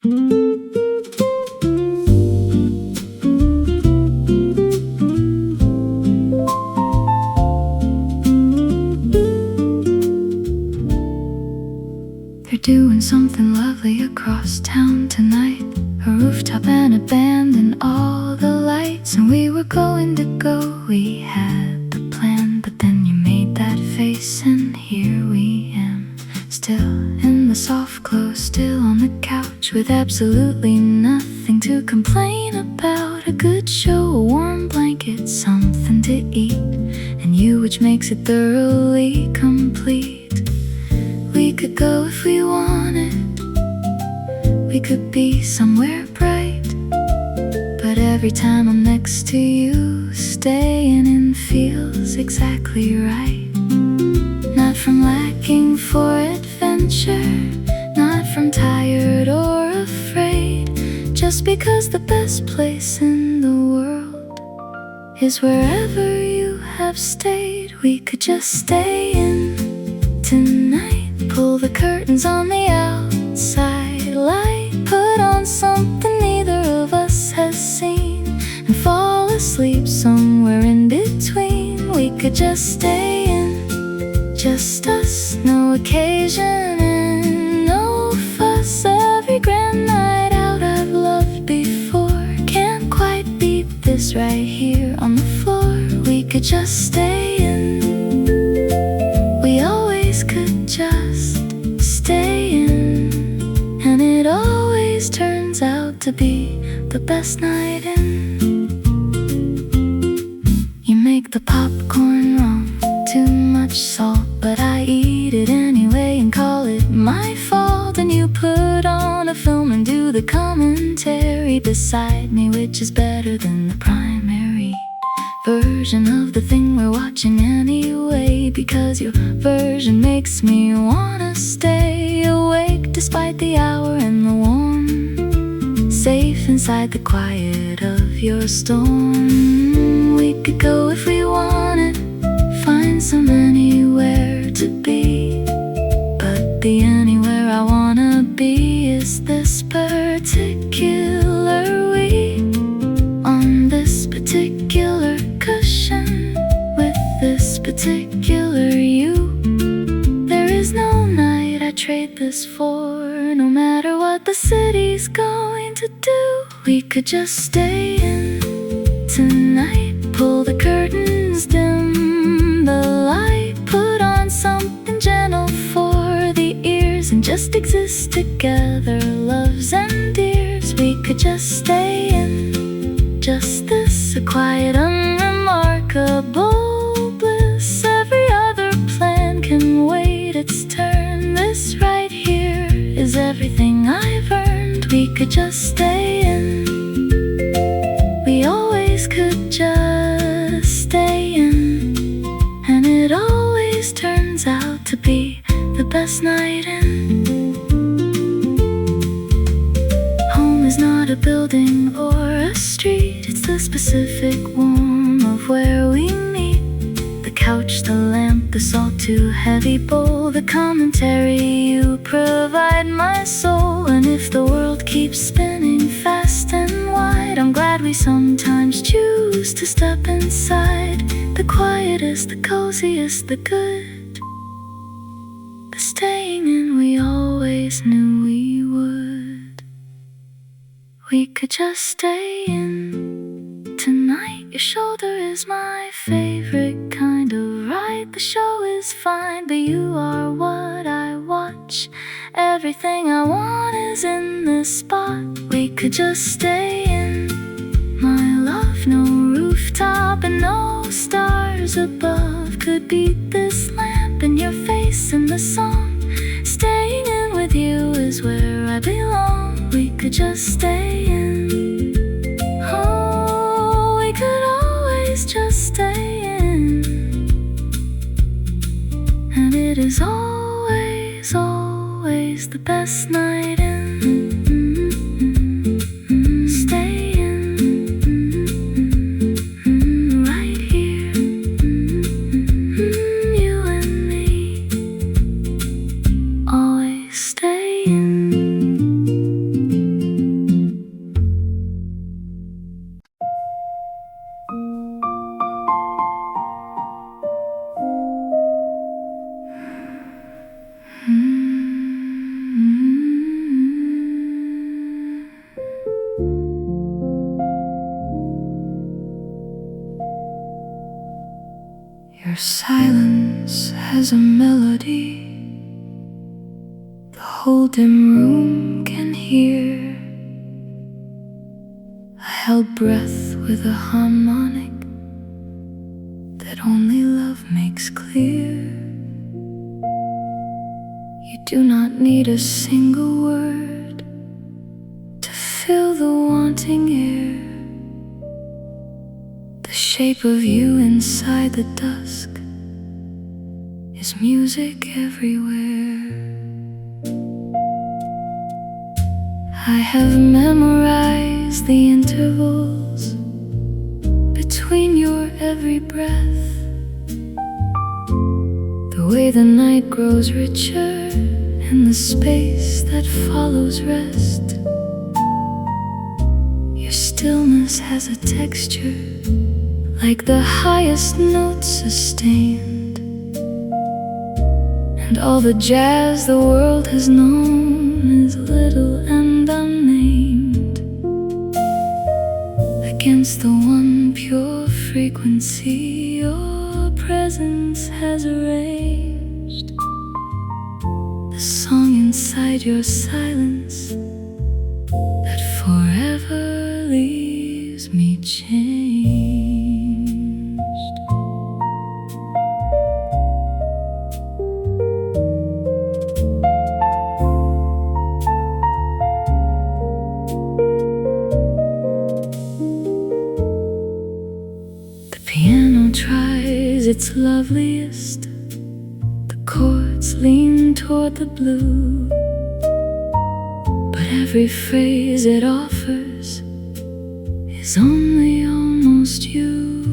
They're doing something lovely across town tonight. A rooftop and a band and all the lights. And we were going to go, we had the plan. But then you made that face and here we am, still in the soft clothes, still on the couch, with absolutely nothing to complain about. A good show, a warm blanket, something to eat, and you, which makes it thoroughly complete. We could go if we wanted, we could be somewhere bright, but every time I'm next to you, staying in feels exactly right. Not from lacking for adventure, not from tired or afraid, just because the best place in the world is wherever you have stayed. We could just stay in tonight, pull the curtains on the outside light, put on something neither of us has seen, and fall asleep somewhere in between. We could just stay in, just us, no occasion and no fuss. Every grand night out I've loved before can't quite beat this right here on the floor. We could just stay in, we always could just stay in, and it always turns out to be the best night in. You make the popcorn wrong, too much salt, but I eat it anyway and call it my fault. And you put on a film and do the commentary beside me, which is better than the primary version of the thing we're watching anyway, because your version makes me wanna stay awake despite the hour and the warm, safe inside the quiet of your storm. We could go if we wanted, find some anywhere to be, but the anywhere I wanna be is this particular we, on this particular cushion, with this particular you. There is no night I trade this for, no matter what the city's going to do. We could just stay in tonight, pull the curtains, dim the light, put on something gentle for the ears, and just exist together, loves and dears. We could just stay in, just this, a quiet, unremarkable bliss. Every other plan can wait its turn. This right here is everything I've earned. We could just stay in, we always could just stay in, and it always turns out to be the best night in. Home is not a building or a street, it's the specific warmth of where we meet. The couch, the lamp, the salt too heavy bowl, the commentary you provide my soul. And if the world keeps spinning fast and wide, I'm glad we sometimes choose to step inside. The quietest, the coziest, the good, the staying in we always knew we would. We could just stay in tonight. Your shoulder is my favorite kind of ride. The show is fine, but you are what I watch. Everything I want is in this spot. We could just stay in, my love. No rooftop and no stars above could beat this lamp and your face in the song. Staying in with you is where I belong. We could just stay in, oh, we could always just stay in, and it is always, always the best night in. Stay in, right here, you and me, always stay in. silence has a melody the whole dim room can hear. I held breath with a harmonic that only love makes clear. You do not need a single word to fill the wanting air. The shape of you inside the dusk is music everywhere. I have memorized the intervals between your every breath, the way the night grows richer and the space that follows rest. Your stillness has a texture like the highest notes sustained, and all the jazz the world has known is little and unnamed. Against the one pure frequency your presence has arranged the song inside your silence that forever leaves me changed. Tries its loveliest, the chords lean toward the blue, but every phrase it offers is only almost you.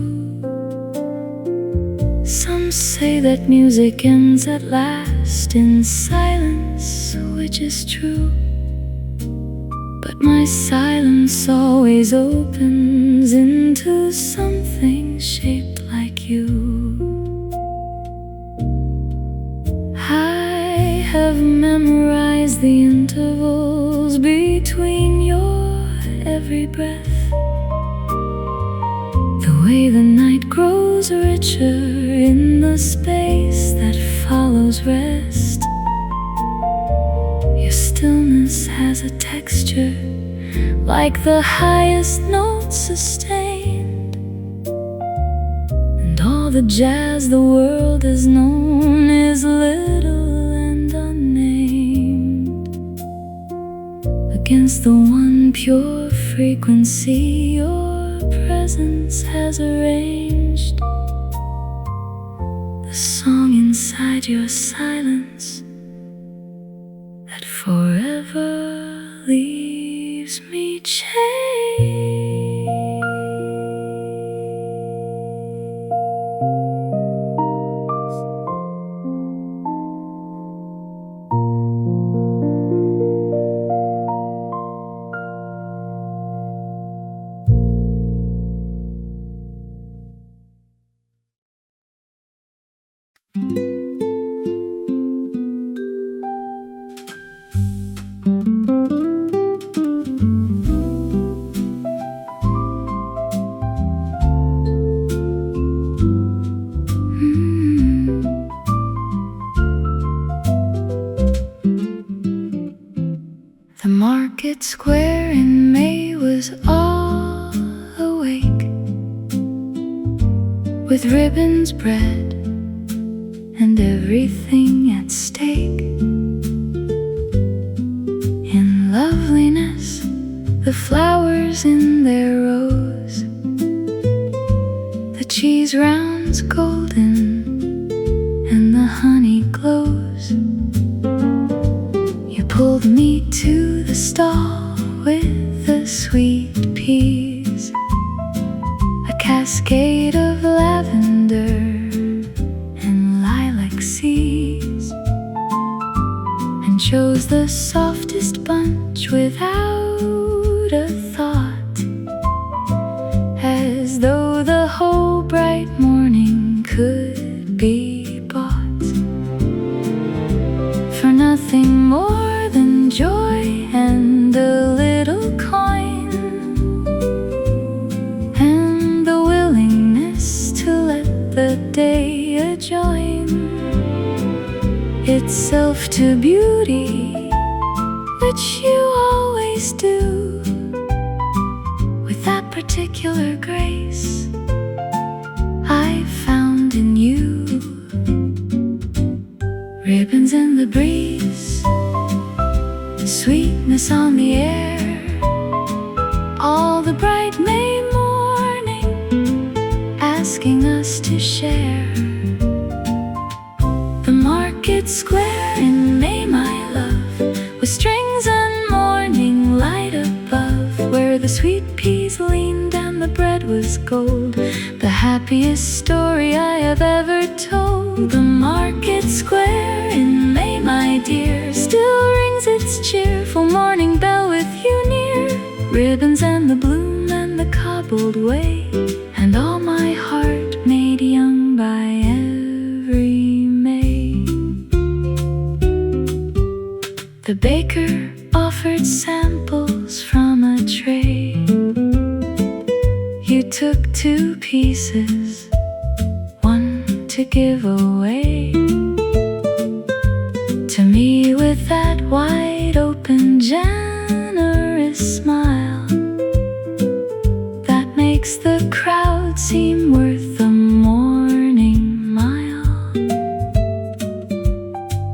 Some say that music ends at last in silence, which is true, but my silence always opens into something shaped like you. I have memorized the intervals between your every breath, the way the night grows richer in the space that follows rest. Your stillness has a texture like the highest notes sustained, and all the jazz the world has known is little and unnamed. Against the one pure frequency your presence has arranged the song inside your silence that forever leaves me changed. The market square in May was all awake, with ribbons spread and everything at stake. In loveliness, the flowers in their rows, the cheese rounds golden, and the honey glows. You pulled me to the stall with the sweet peas, a cascade of lavender and lilac seeds, and chose the softest bunch without a thought, as though the whole bright morning could be bought for nothing more than joy and a little coin, and the willingness to let the day always do, with that particular grace I found in you. Ribbons in the breeze, sweetness on the air, all the bright May morning asking us to share. The market square in May, my love, with strings and morning light above, where the sweet peas leaned and the bread was gold, the happiest story I have ever told. The market square in May, my dear, still rings its cheerful morning bell with you near. Ribbons and the bloom and the cobbled way, and all my heart made young by every May. The baker offered samples from a tray. You took 2 pieces, 1 to give away. To me with that wide open, generous smile that makes the crowd seem worth the morning mile.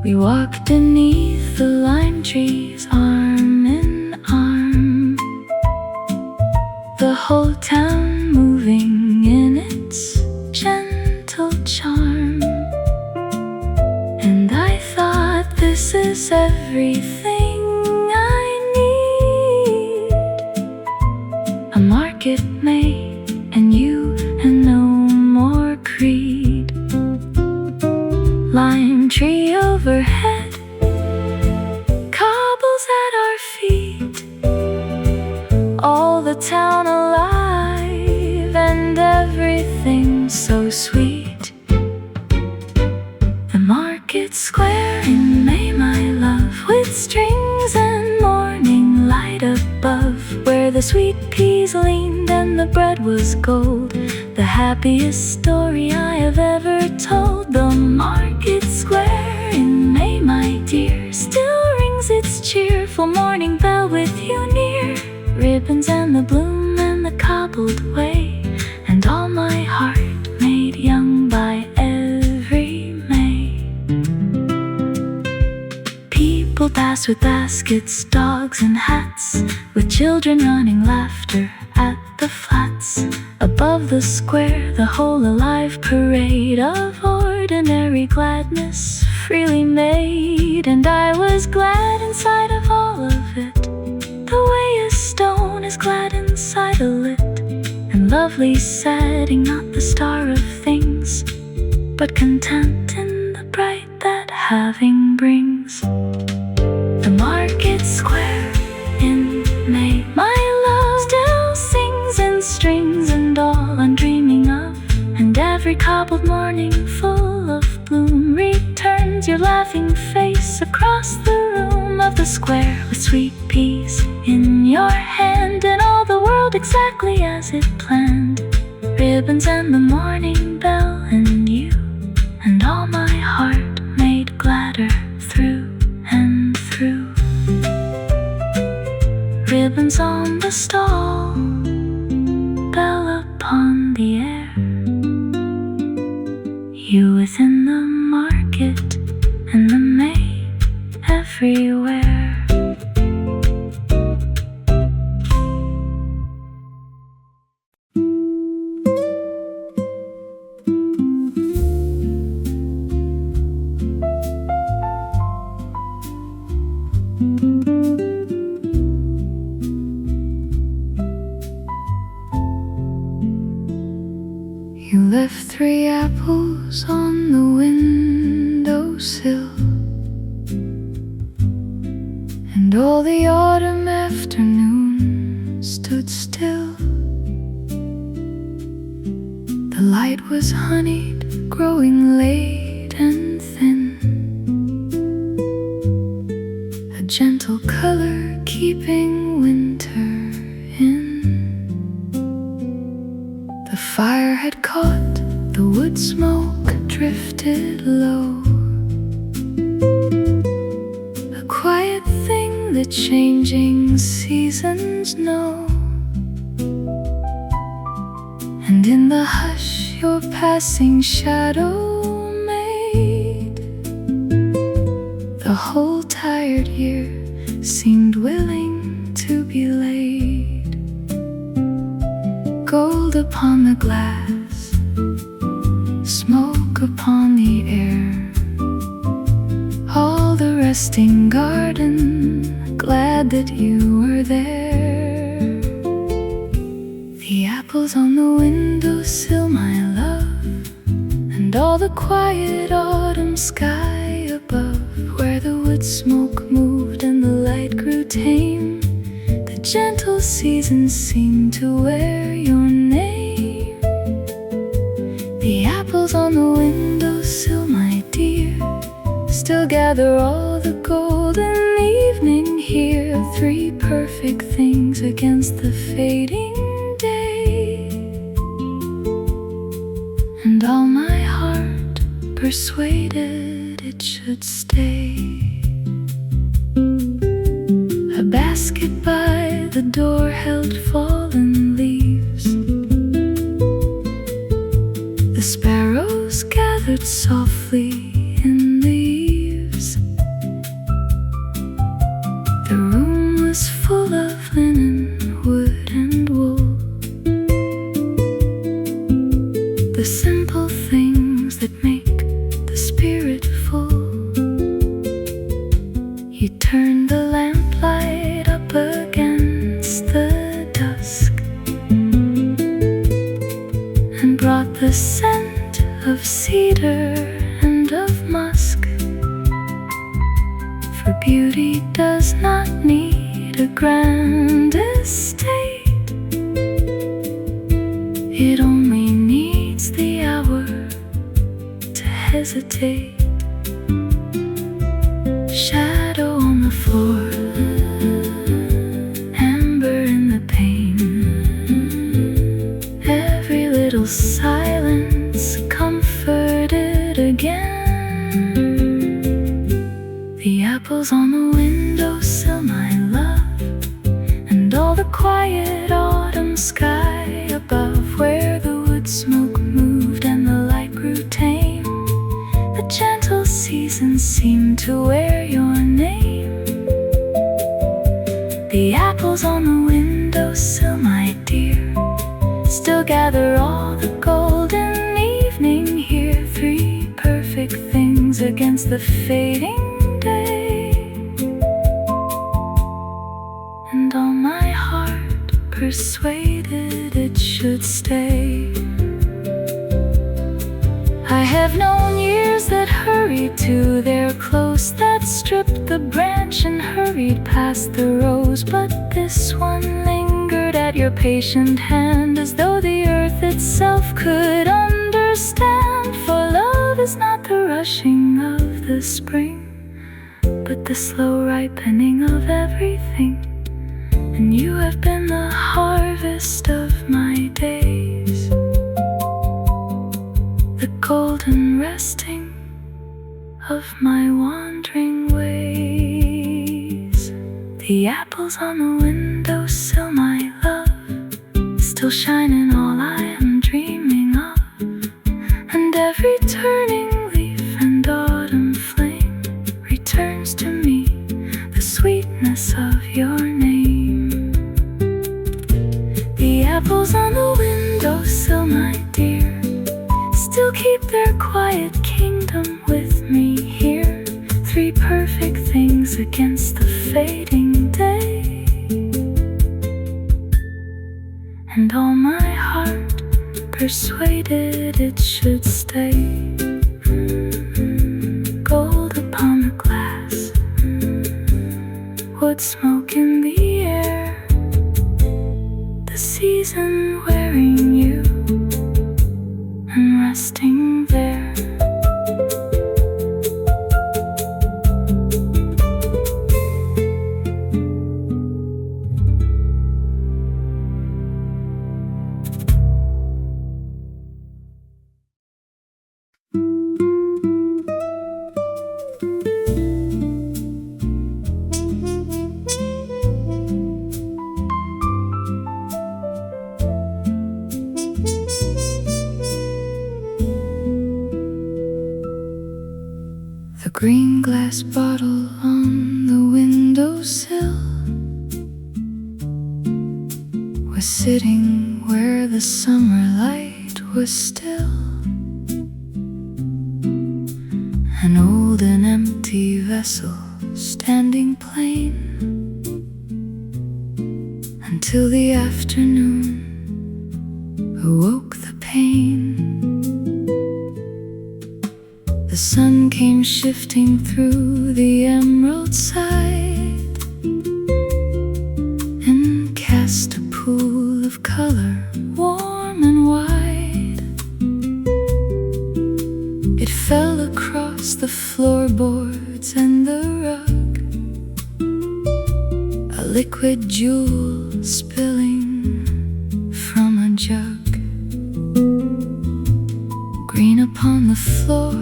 We walked beneath the lime trees, arm in arm, the whole town moving in its gentle charm. And I thought, this is everything I need, a market May and you and no more creed. Lime tree overhead, cobbles at our feet, all the town alive and everything so sweet. The market square in May, my love, with strings and morning light above, where the sweet peas leaned and the bread was gold, the happiest story I have ever told. The market square in May, my dear, still rings its cheerful morning bell with you near. Ribbons and the bloom and the cobbled way, and all my heart made young by every May. People pass with baskets, dogs and hats, with children running laughter at the flats. Above the square, the whole alive parade of ordinary gladness freely made. And I was glad inside of all of it, the way a stone is glad inside a lit and lovely setting, not the star of things, but content in the bright that having brings. The market square in May, my love, still sings in strings, and all I'm dreaming of, and every cobbled morning full of bloom returns your laughing face across the room of the square, with sweet peas in your hand, and all the world exactly as it planned. Ribbons and the morning bell and you, and all my heart made gladder through and through. Ribbons on the stall, bell upon the air, you within the market and the May everywhere. You left 3 apples on the windowsill, and all the autumn afternoon stood still. The light was honeyed, growing late and thin, a gentle color keeping winter in. The fire had caught, the wood smoke drifted low, a quiet thing that the changing seasons know. And in the hush your passing shadow made, the whole tired year seemed willing to be laid. Gold upon the glass, smoke upon the air, all the resting garden glad that you were there. The apples on the windowsill, my love, and all the quiet autumn sky above, where the wood smoke moved and the light grew tame. The gentle seasons seemed to wear your name. The apples on the windowsill, my dear, still gather all the golden evening here. Three perfect things against the fading day. And all my heart persuaded it should stay. A basket by the door held fallen leaves. The sparrows gathered softly in the eaves. The room was full of linen, wood and wool, the simple things that make the spirit full. You turned the lamplight up against the dusk and brought the scent of cedar and of musk. For beauty does not need a grand estate, it only needs the hour to hesitate. Shadow on the floor, amber in the pane, every little silence comforted again. The apples on the windowsill, my love, and all the quiet autumn sky above, where the wood smoke moved and the light grew tame. The gentle seasons seemed to wear your name. The apples on the windowsill, my dear, still gather all the golden evening here. Three perfect things against the fading day. And all my heart persuaded it should stay. I have known years that hurried to their close, that stripped the branch and hurried past the rose. But this one lingered at your patient hand, as though the earth itself could understand. For love is not the rushing of the spring, but the slow ripening of everything. And you have been the harvest of my days, the golden resting of my wandering ways. The apples on the windowsill, my love, still shine in all I am dreaming of. And every turning leaf and autumn flame returns to me the sweetness of your name. The apples on the windowsill, my dear, still keep their quiet kingdom with me here. Three perfect things against the fading day. And all my heart persuaded it should stay. Gold upon the glass, wood smoke in the air, the season wearing you and resting there. was sitting where the summer light was still, an old and empty vessel standing plain until the afternoon awoke the pain. The sun came shifting through the emerald side and cast a pool of color, warm and wide. It fell across the floorboards and the rug, a liquid jewel spilling from a jug. Green upon the floor,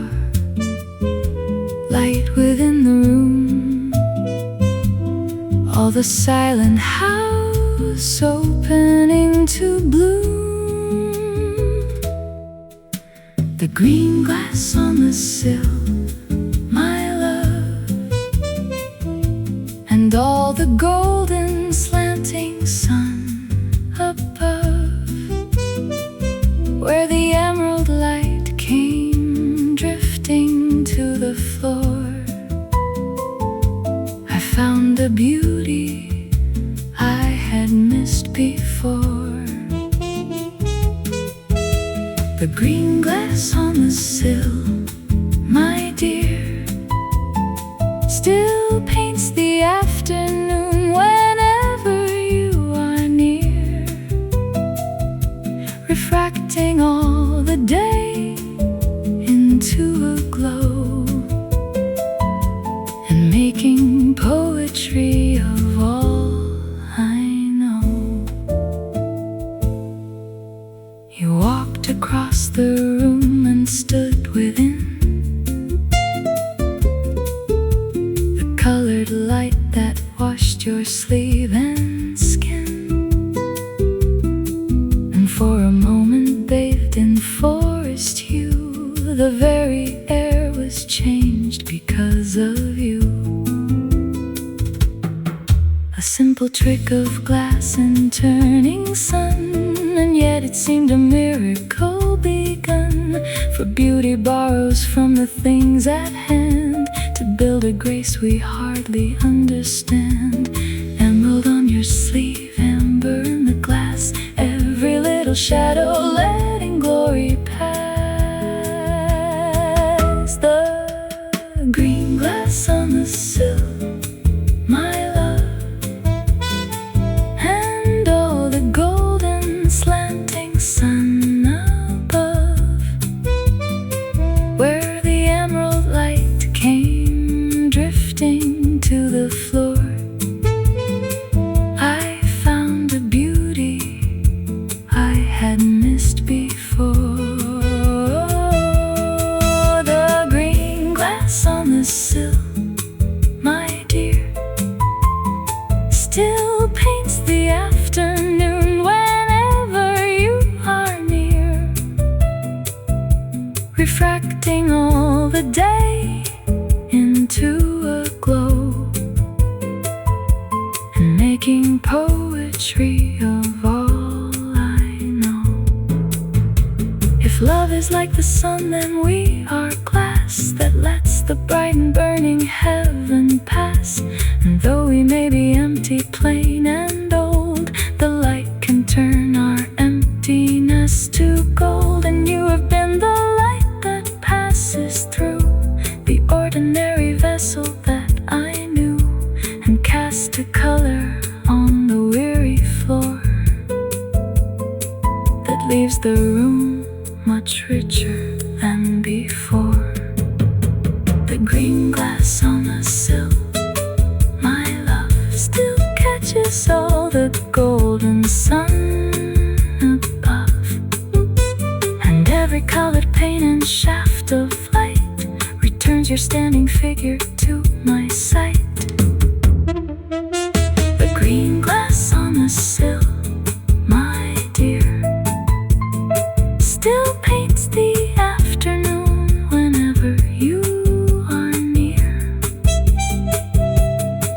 light within the room, all the silent house opening to bloom. The green glass on the sill, my love, and all the golden slanting sun above, where the emerald light came drifting to the floor. I found a beauty I had missed before. The green glass on the sill, my dear, still paints the afternoon whenever you are near, refracting all the day into a glow, and making poetry of all I know. You walked across the room and stood within the colored light that washed your sleeve and skin, and for a moment bathed in forest hue, the very air was changed because of you. A simple trick of glass and turning sun, and yet it seemed a miracle begun. For beauty borrows from the things at hand to build a grace we hardly understand. Emerald on your sleeve, amber in the glass, every little shadow letting glory pass. The green glass on the sill, my love, and all the golden slanting sun above, where the emerald light came drifting to the floor. I found a beauty I had missed before. The green glass on the sill, my dear, still paints the afternoon whenever you are near, refracting all the day into a glow, and making poetry of all I know. If love is like the sun, then we are glass that lets the bright and burning heaven pass. And though we may be empty, plain and old, the light can turn our emptiness to gold. And you have been the light that passes through the ordinary vessel that I knew, and cast a color on the weary floor that leaves the room much richer than before. The green glass on the sill, my love, still catches all the golden sun above, and every colored pane and shaft of light returns your standing figure to my sight. The green glass on the sill, my dear, still paints the afternoon whenever you are near,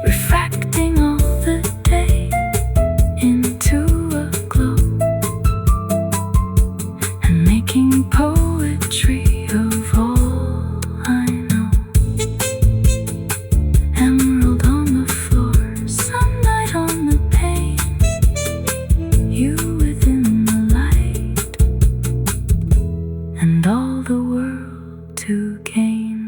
refracting all the day into a you within the light, and all the world to gain.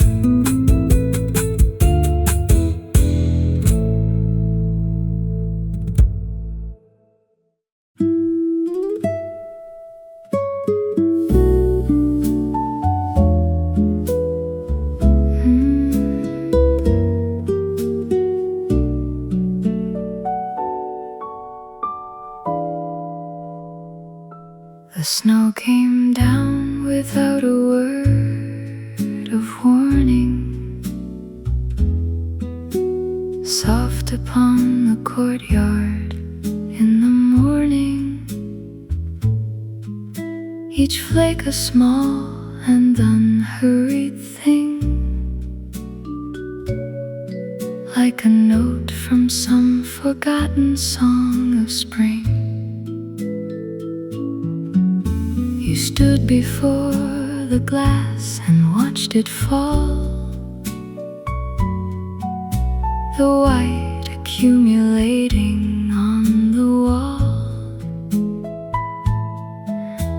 The snow came down without a word of warning, soft upon the courtyard in the morning, each flake a small and unhurried thing, like a note from some forgotten song of spring. You stood before the glass and watched it fall, the white accumulating on the wall,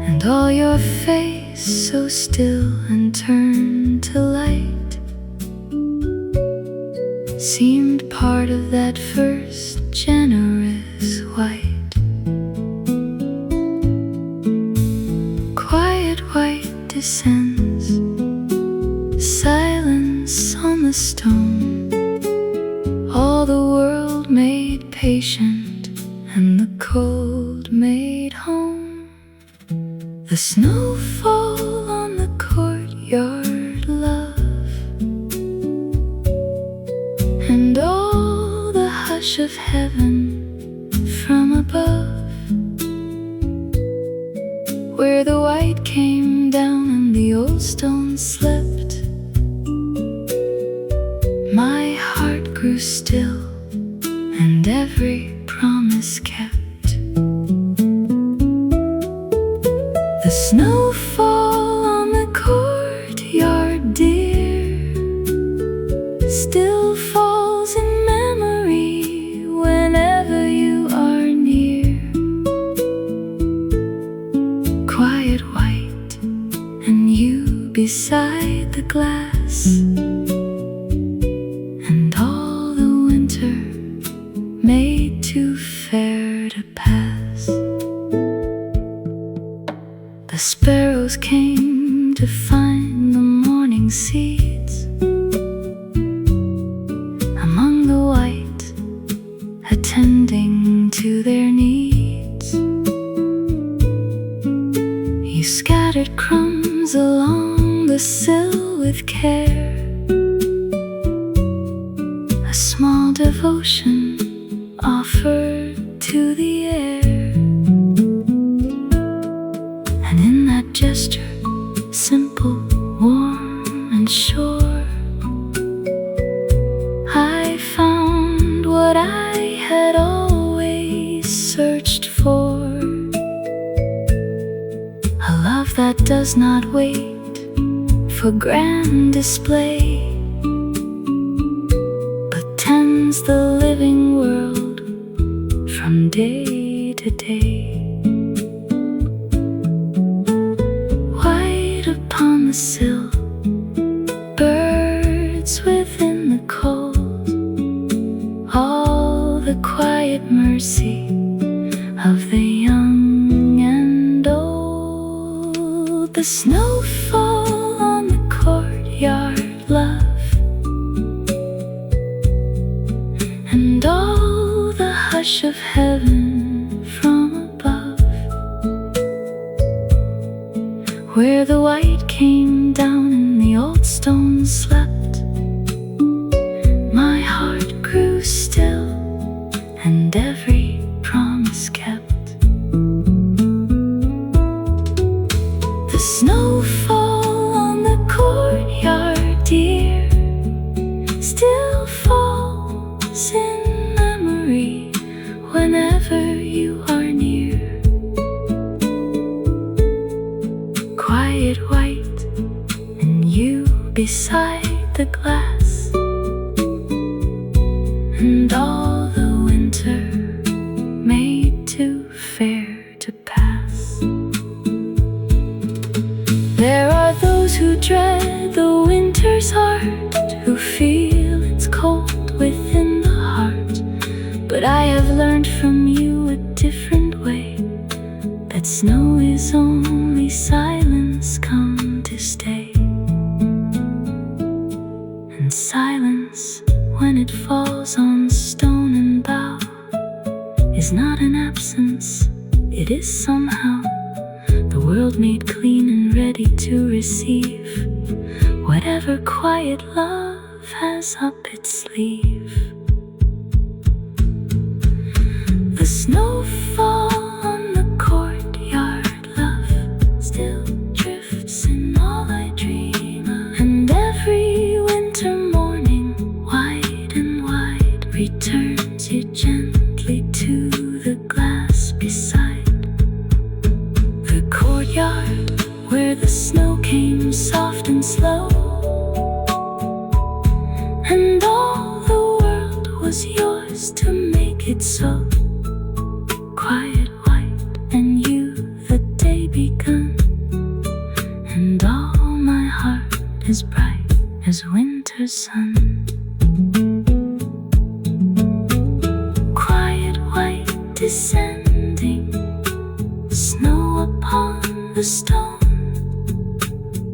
and all your face so still and turned to light seemed part of that first generous white. White descends, silence on the stone, all the world made patient and the cold made home. The snowfall on the courtyard, love, and all the hush of heaven from above, where the white came down and the old stone slept. My heart grew still and every promise kept. The snowfall on the courtyard, dear, still falls in memory whenever you are near. Quiet white, and you beside the glass, and all the winter made too fair to pass. The sparrows came to find the morning seeds among the white, attending to their needs. You scattered crumbs along the sill with care, a small devotion offered to the air. And in that gesture, simple, warm, and sure, I found what I had always searched for. A love that does not wait for grand display, but tends the living world from day to day. White upon the sill, birds within the cold, all the quiet mercy of the young and old. The snowfall on the courtyard, love, and all the hush of heaven from above, where the white came down and the old stone slept. My heart grew still and every promise kept. The snowfall on the courtyard, dear, still falls in memory whenever you are near. Quiet white, and you beside the glass, and all the winter made too fair others aren't, who feel it's cold within the heart. But I have learned from you a different way, that snow is only silence come to stay. And silence, when it falls on stone and bough, is not an absence, it is somehow the world made clean and ready to receive whatever quiet love has up its sleeve. The snowfall on the courtyard, love still drifts in all I dream of. And every winter morning, wide and wide, returns you gently to the glass beside the courtyard, where the snow came soft and slow, and all the world was yours to make it so. Quiet, white, and you, the day begun, and all my heart is bright as winter's sun. Quiet, white, descending, snow upon the stone,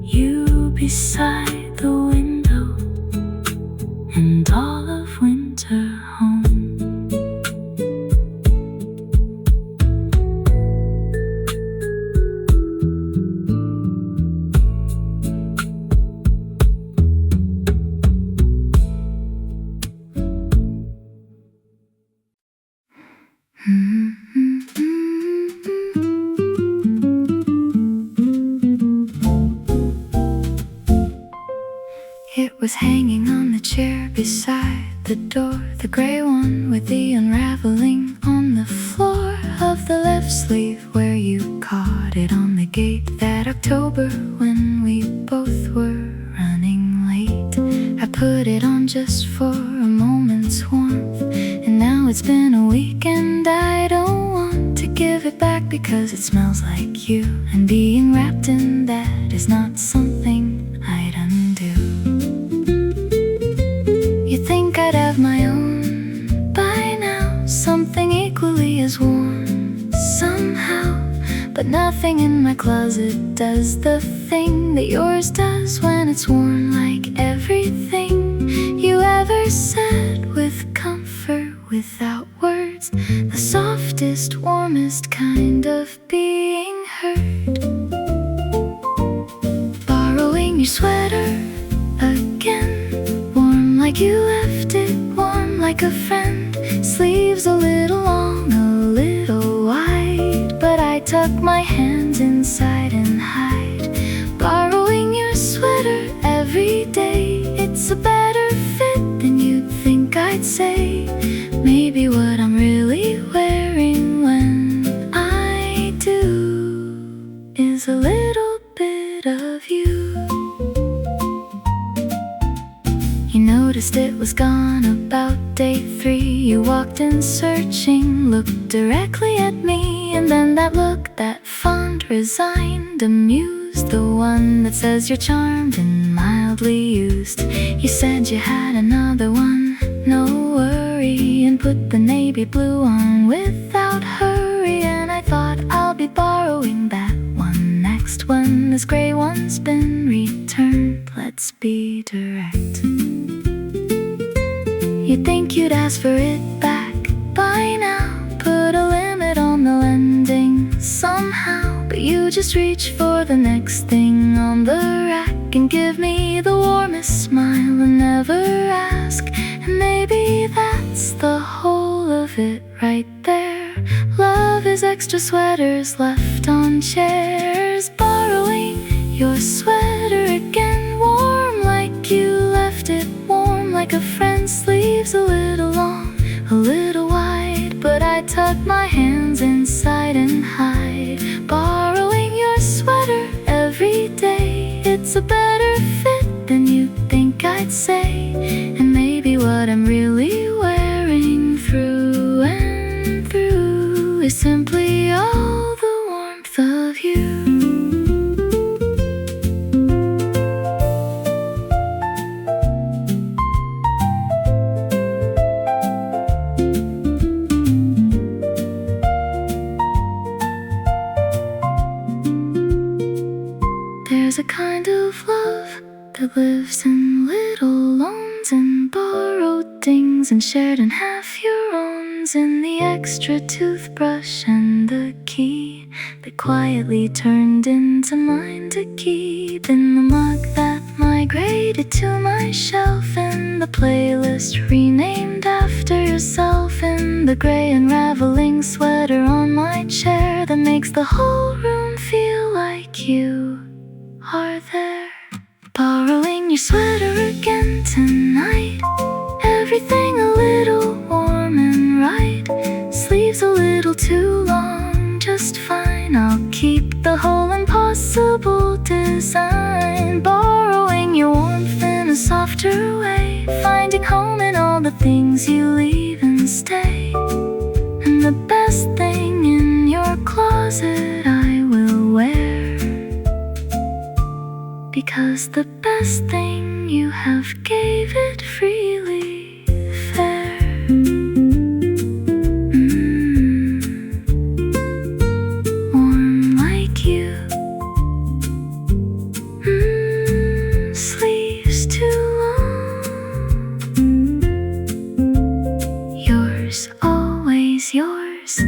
you beside the window, and all of winter home. It was hanging on the chair beside the door, the gray one with the unraveling on the floor of the left sleeve, where you caught it on the gate that October when we both were running late. I put it on just for a moment's warmth, and now it's been a week and I don't want to give it back, because it smells like you, and being wrapped in that is not something I'd undo. You think I'd have my own by now, something equally as warm somehow, but nothing in my closet does the thing that yours does when it's worn. Like everything you ever said, with comfort without words, the softest, warmest kind of being heard. Borrowing your sweater again, like you left it, warm like a friend. Sleeves a little long, a little wide, but I tuck my hands inside and hide. Borrowing your sweater every day, it's a better fit than you'd think I'd say. Maybe what I'm really wearing when I do is a little bit of you. You noticed it was gone about day 3. You walked in searching, looked directly at me, and then that look, that fond, resigned, amused, the one that says you're charmed and mildly used. You said you had another one, no worry, and put the navy blue on without hurry. And I thought, I'll be borrowing that one next when this gray one's been returned. Let's be direct. You'd think you'd ask for it back by now, put a limit on the lending somehow, but you just reach for the next thing on the rack and give me the warmest smile and never ask. And maybe that's the whole of it right there. Love is extra sweaters left on chairs. Borrowing your sweater again, warm like you left it, warm like a friend. Sleeves a little long, a little wide, but I tuck my hands inside and hide. Borrowing your sweater every day, it's a better fit than you think I'd say. And maybe what I'm really wearing through and through is simply all the warmth of you. There's a kind of love that lives in little loans and borrowed things and shared and half your owns, in the extra toothbrush and the key that quietly turned into mine to keep, in the mug that migrated to my shelf, in the playlist renamed after yourself, in the gray unraveling sweater on my chair that makes the whole room feel like you are there. Borrowing your sweater again tonight, everything a little warm and right, sleeves a little too long, just fine. I'll keep the whole impossible design. Borrowing your warmth in a softer way, finding home in all the things you leave and stay, and the best thing in your closet I will wear, because the best thing you have gave it freely fair. Warm like you. Sleeves too long. Yours, always yours.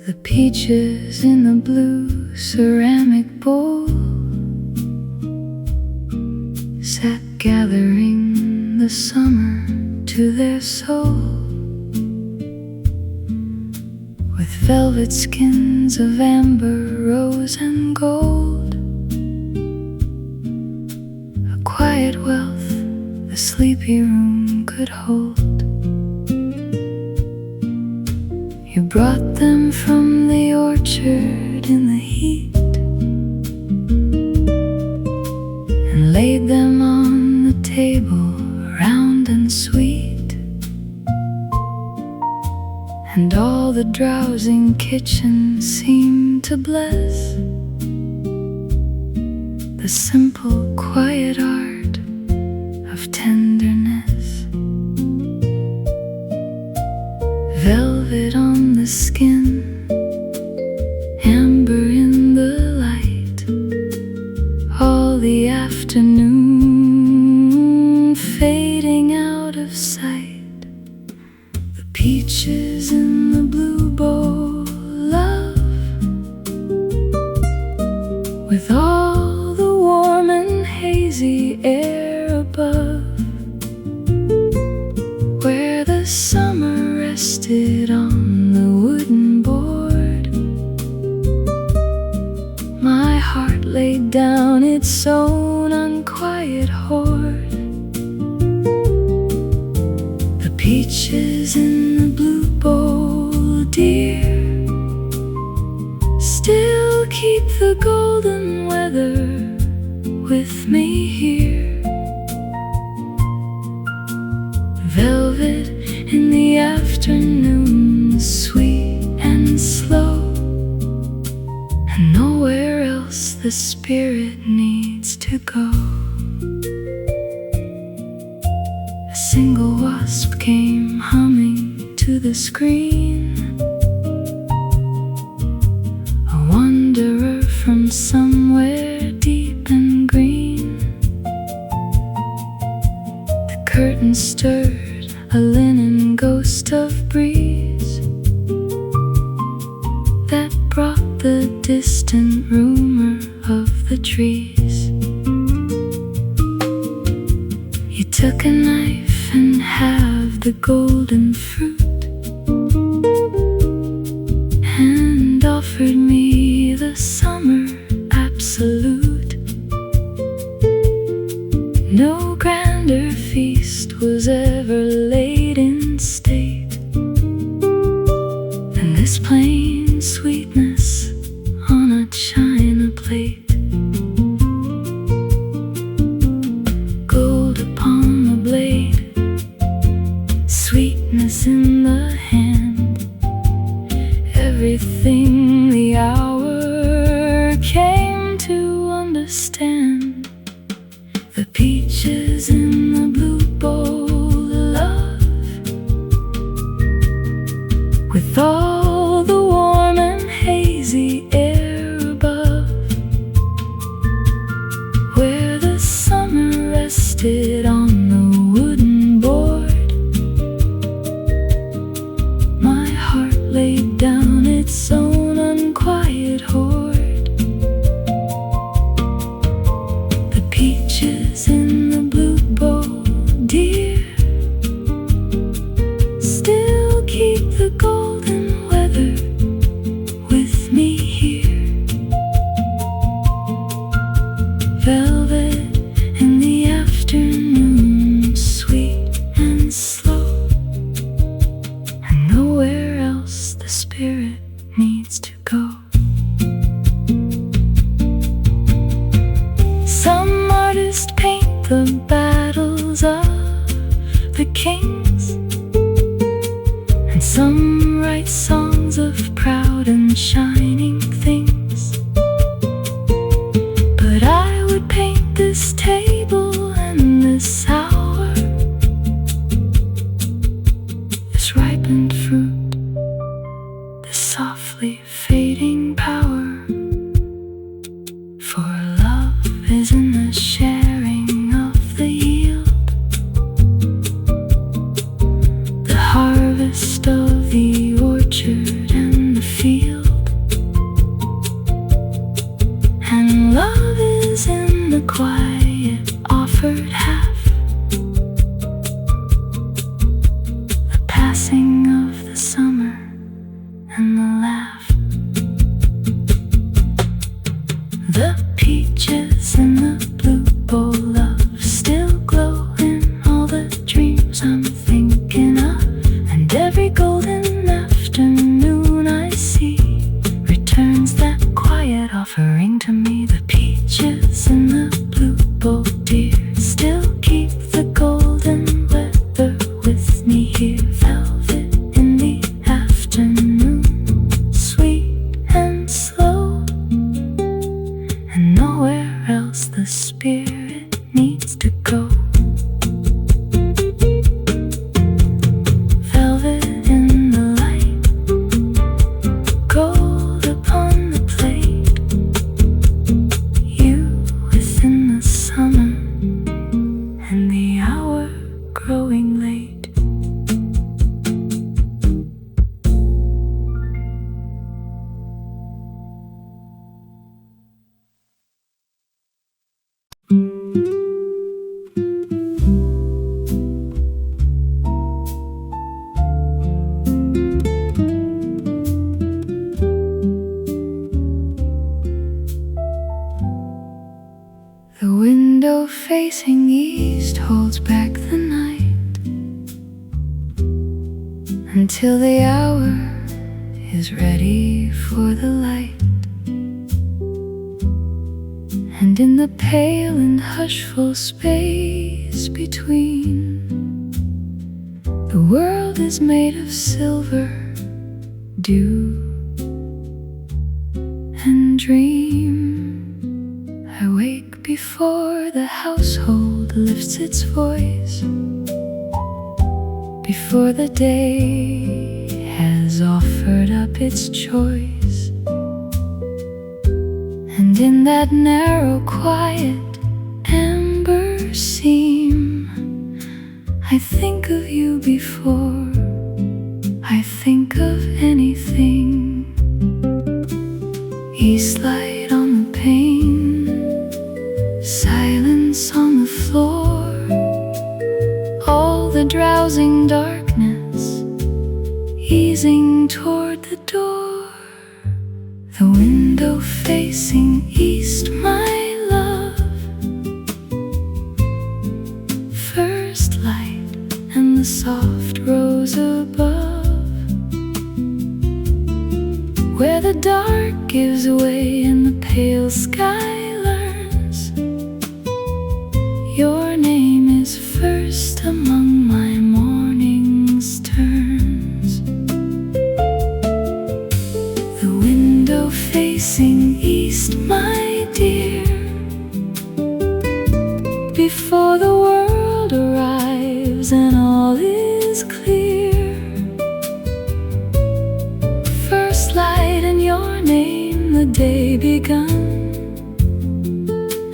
The peaches in the blue ceramic bowl sat gathering the summer to their soul, with velvet skins of amber, rose and gold, a quiet wealth the sleepy room could hold. You brought them from the orchard in the heat and laid them on the table, round and sweet, and all the drowsing kitchen seemed to bless the simple, quiet art of tenderness. Velvet on the skin, amber in the light, all the afternoon fading out of sight. The peaches in the blue bowl, love, with all the warm and hazy air above, where the summer rested on the wooden board. My heart laid down its own unquiet hoard. The peaches in the blue bowl, dear, still keep the golden weather with me here. Velvet in the afternoon, sweet and slow, and nowhere else the spirit needs to go. A single wasp came humming to the screen, a wanderer from somewhere deep and green. The curtain stirred, a linen ghost of breeze that brought the distant rumor of the trees. You took a knife and halved the golden fruit and offered me the summer absolute. No grander feast was ever laid in state than this plain sweetness on a china plate. Gold upon the blade, sweetness in the hand, tales of the kings, and some write songs of proud and shining things. But I would paint this table and this hour, this ripened fruit, this softly fading power. For love is in the sharing of the yield, the harvest of the orchard and the field. And love is in the quiet offered half, the passing of the summer and the laugh. The peaches in the blue bowl of still glow in all the dreams I'm thinking of, and every golden afternoon I see returns that quiet offering to me. The peaches in the blue bowl, dear, still keep the golden weather with me here. Velvet in the afternoon, sweet and slow, and nowhere else the spirit needs to go. Velvet in the light, gold upon the plate, you within the summer and the hour growing late. The window facing east holds back the night until the hour is ready for the light. And in the pale and hushful space between, the world is made of silver, dew, and dream. I wake before the household lifts its voice, before the day has offered up its choice. And in that narrow, quiet amber seam, I think of you before I think of anything. East light on the pane, silence on the floor, all the drowsing darkness easing toward the door. The window facing east, my love, first light and the soft rose above, where the dark gives way and the pale sky learns. Your name is first among my morning's turns. The window facing east, my dear, before the world arrives and all is clear. First light in your name, the day begun,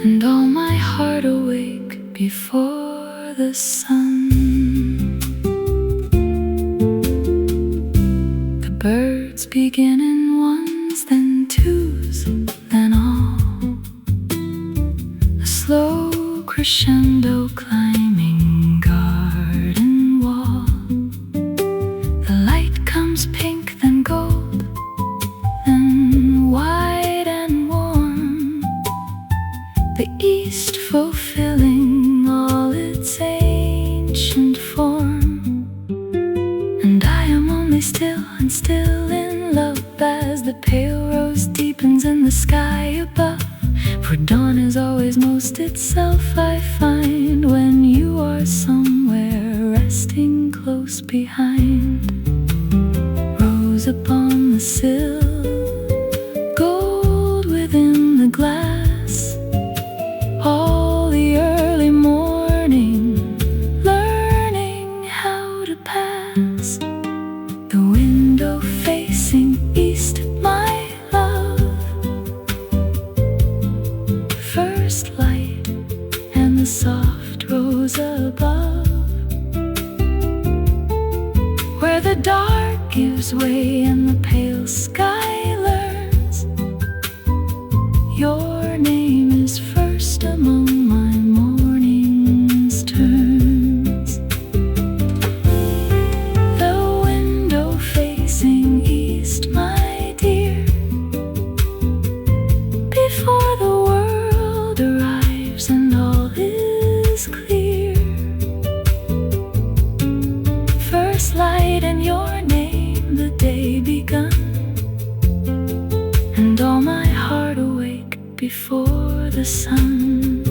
and all my heart awake before the sun. The birds begin in ones, then twos, then all, a slow crescendo climbing garden wall. The light comes pink, then gold, then white and warm, the east fulfilling all its ancient form. And I am only still and still in love as the pale rose deepens in the sky above. For dawn is always most itself, I find, when you are behind. Rose upon the sill, gold within the glass. All the early morning, learning how to pass. The window facing east, my love. First light and the soft rose above, where the dark gives way and the pale sky learns. Your name is first among my morning's turns. The window facing east, my dear, before the world arrives and all is clear. First light and your name, the day begun, and all my heart awake before the sun.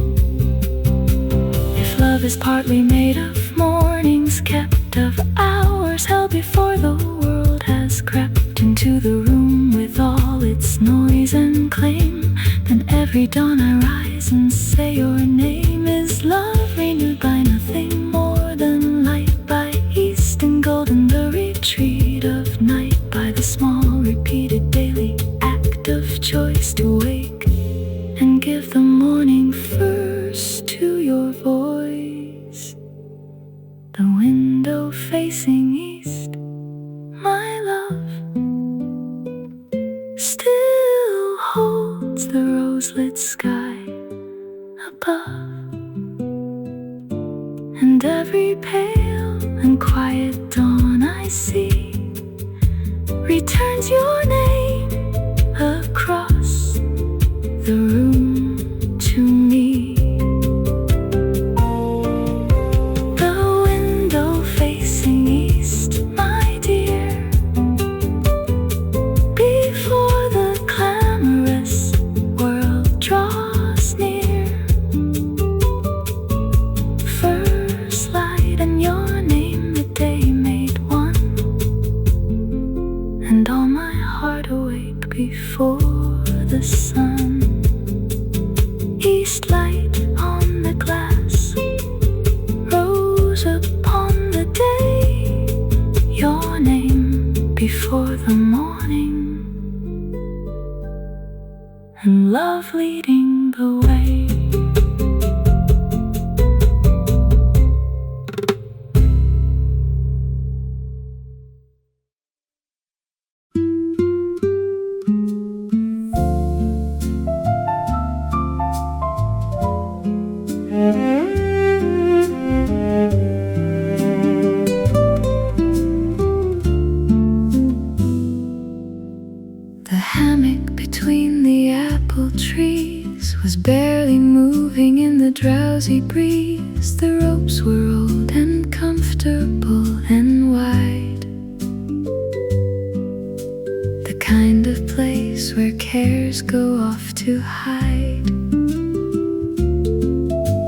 If love is partly made of mornings kept, of hours held before the world has crept into the room with all its noise and claim, then every dawn I rise and say your name is love, renewed by nothing more than light, by east and golden the retreat of night, by the small repeated daily act of choice to wake and give the morning first to your voice. The window facing east, my love, still holds the rose-lit sky above, and every pale and quiet dawn I see returns your name across the room to me. The window facing east, my dear, before the clamorous world draws near. First light and your name, the day made one, and all my heart awake before the sun. East light on the glass, rose upon the day, your name before the morning, and love leading the way. The hammock between the apple trees was barely moving in the drowsy breeze. The ropes were old and comfortable and wide, the kind of place where cares go off to hide.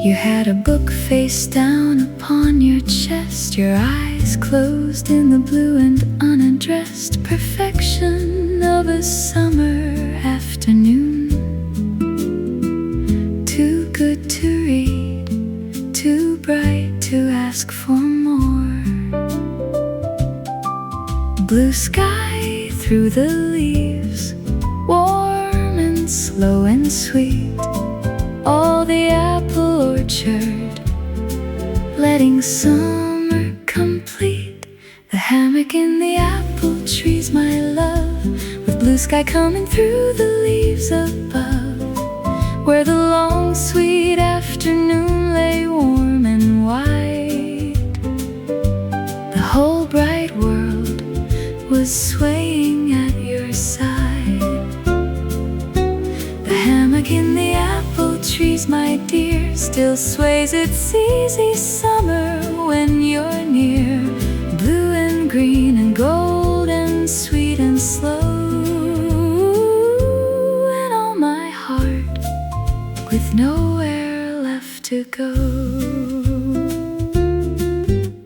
You had a book face down upon your chest, your eyes closed in the blue and unaddressed perfection of a summer afternoon. Too good to read, too bright to ask for more. Blue sky through the leaves, warm and slow and sweet. All the apple orchard, letting summer complete. The hammock in the apple trees, my love, with blue sky coming through the leaves above, where the long sweet afternoon lay warm and white. The whole bright world was swaying at your side. The hammock in the apple trees, my dear, still sways its easy summer when you're near. Blue and green and gold and sweet and slow, and all my heart with nowhere left to go.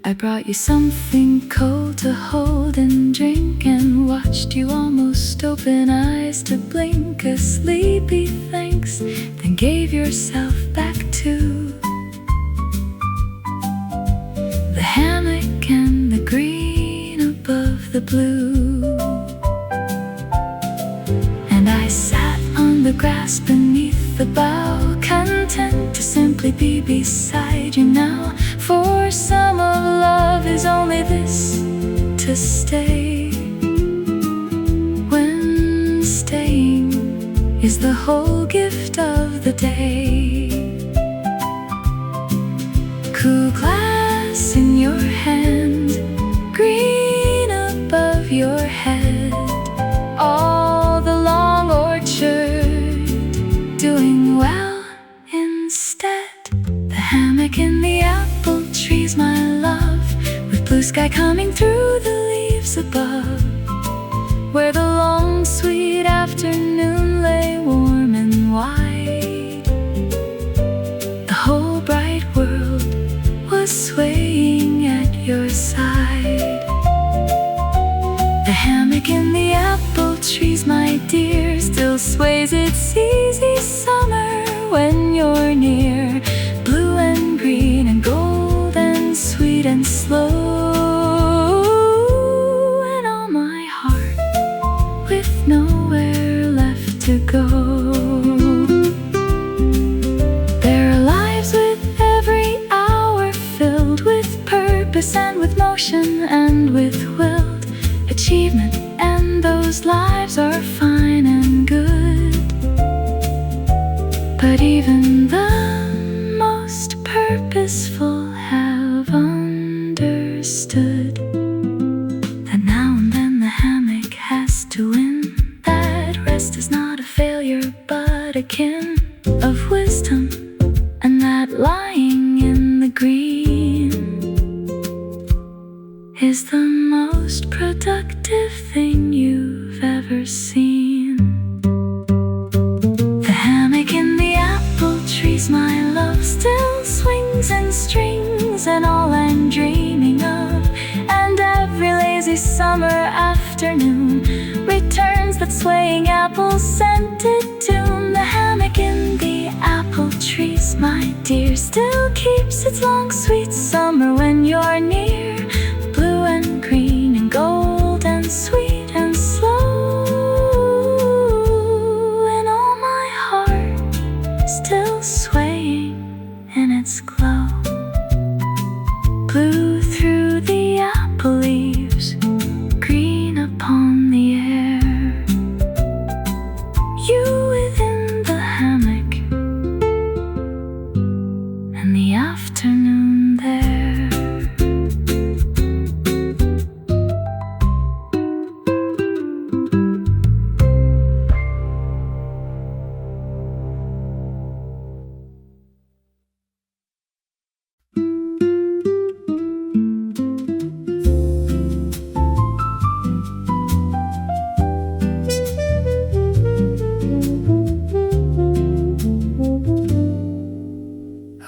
I brought you something cold to hold and drink, and watched you almost open eyes to blink a sleepy thanks, then gave yourself back to the hammock and the green above the blue. And I sat on the grass beneath the bough, content to simply be beside you now. For some of love is only this, to stay, when staying is the whole gift of the day. Cool glass in your hand, green above your head, all the long orchard doing well instead. The hammock in the apple trees, my love, with blue sky coming through the leaves above, where the long sweet afternoon lay warm and wide. The whole bright world was swaying at your side. The hammock in the apple trees, my dear, still sways its easy summer when you're near. Blue and green and gold and sweet and slow, and all my heart with nowhere left to go. There are lives with every hour filled with purpose and with motion and with willed achievement, and those lives are fine and good. But even the most purposeful have understood that now and then the hammock has to win, that rest is not a failure but a kin of wisdom, and that lying in the green is the most productive thing you've ever seen. The hammock in the apple trees, my love, still swings and strings, and all I'm dreaming of, and every lazy summer afternoon returns that swaying apple-scented tune. The hammock in the apple trees, my dear, still keeps its long sweet summer when you're near. Blue and green and gold and sweet and slow, and all my heart still swaying in its glow. Blue through the apple leaves, green upon the air, you within the hammock and the afternoon there.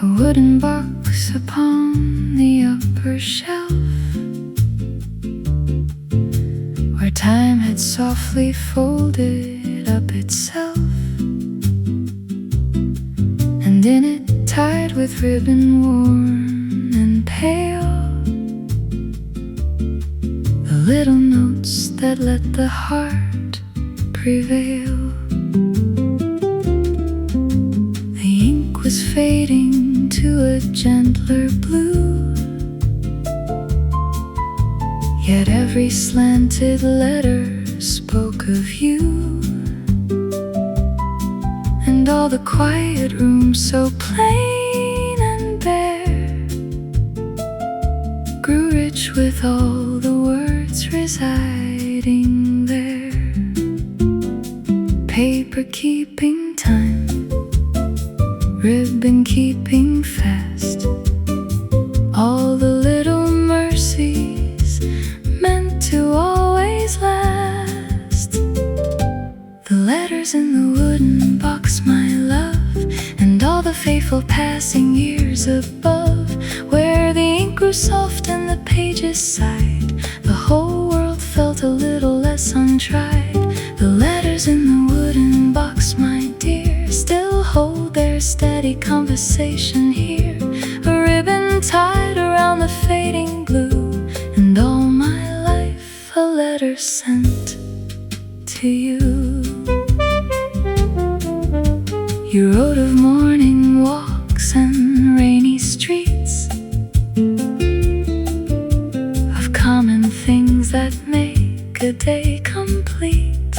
A wooden box upon the upper shelf, where time had softly folded up itself, and in it, tied with ribbon worn and pale, the little notes that let the heart prevail. The ink was fading to a gentler blue, yet every slanted letter spoke of you, and all the quiet room so plain and bare grew rich with all the words residing there. Paper keeping time, ribbon keeping fast, all the little mercies meant to always last. The letters in the wooden box, my love, and all the faithful passing years above, where the ink grew grew soft and the pages sighed. The whole world felt a little less untried. The letters in the wooden box, my dear, still hold their steady conversation here. A ribbon tied around the fading blue, and all my life a letter sent to you. You wrote of morning walks and rainy streets, of common things that make a day complete.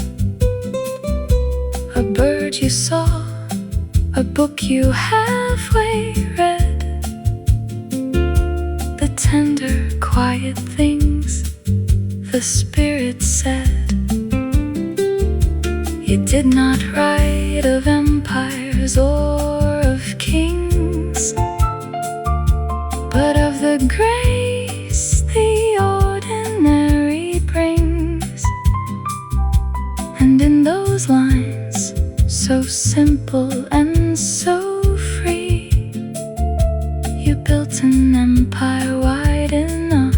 A bird you saw, a book you halfway read, the tender, quiet things the Spirit said. You did not write of empires or of kings, but of the grace the ordinary brings. And in those lines, so simple and so free, you built an empire wide enough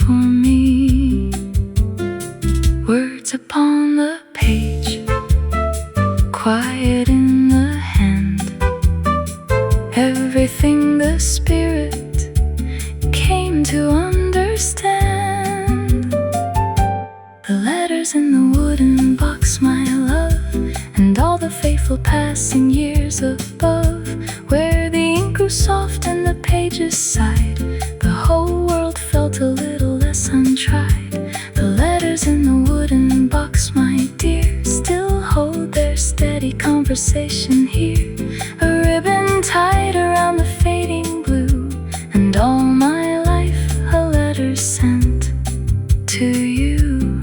for me. Words upon the page, quiet in the hand, everything the Spirit came to understand. The letters in the wooden box, my love, and all the faithful passing years above, where the ink grew soft and the pages sighed. The whole world felt a little less untried. The letters in the wooden box, my dear, still hold their steady conversation here. A ribbon tied around the fading blue, and all my life a letter sent to you.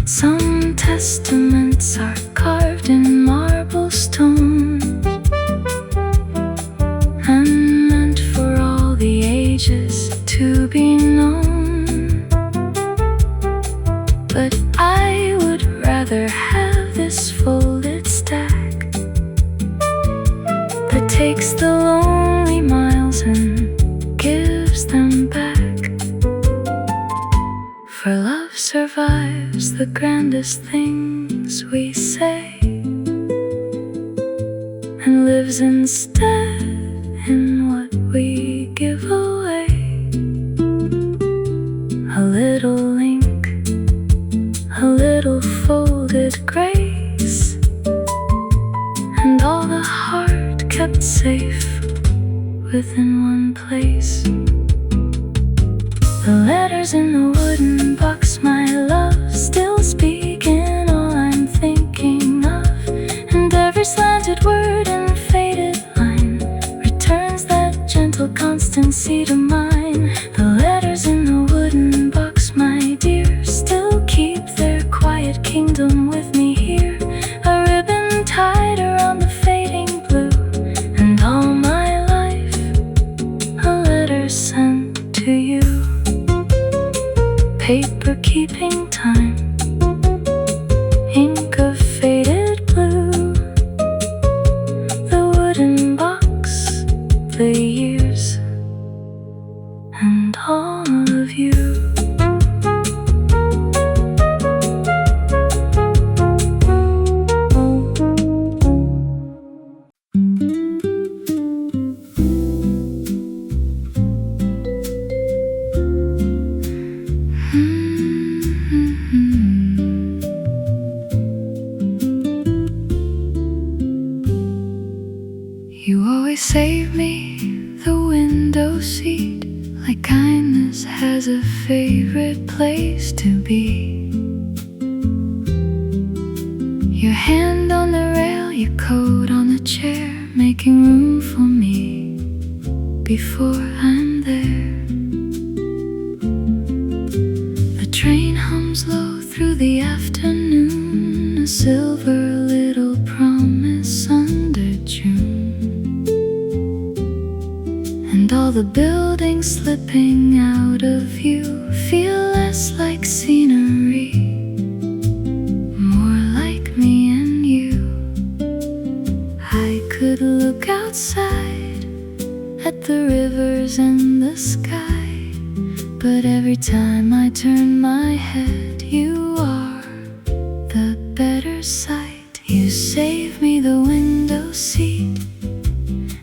Some testaments are carved in marble stone and meant for all the ages to be known, but I would rather have this folded stack that takes the lonely miles and gives them back. For love survives the grandest things we say, and lives instead in what we give away. A little ink, a little folded grace, and all the heart kept safe within one place. The letters in the wooden box, my love, still speak in all I'm thinking of, and every slanted word in the faded line returns that gentle constancy to mine. The letters in the wooden box, my dear, still keep their quiet kingdom with me here. A ribbon tied around the fading blue, and all my life a letter sent to you. Paper keeping time, ink of faded blue, the wooden box, the years, and all of you. You always save me the window seat, like kindness has a favorite place to be. Your hand on the rail, your coat on the chair, making room for me before I'm there. The train hums low through the afternoon, a silver little promise under June. And all the buildings slipping out of view feel less like scenery, more like me and you. I could look outside at the rivers and the sky but every time I turn my head, you are the better sight. You save me the window seat,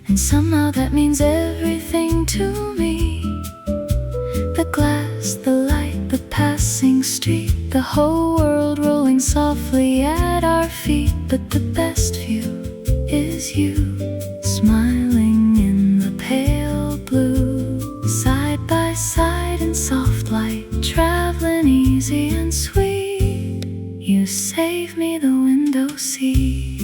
and somehow that means everything to me. The glass, the light, the passing street, the whole world rolling softly at our feet. But the best view is you, smiling in the pale blue, side by side in soft light, traveling easy and sweet. You save me the window seat.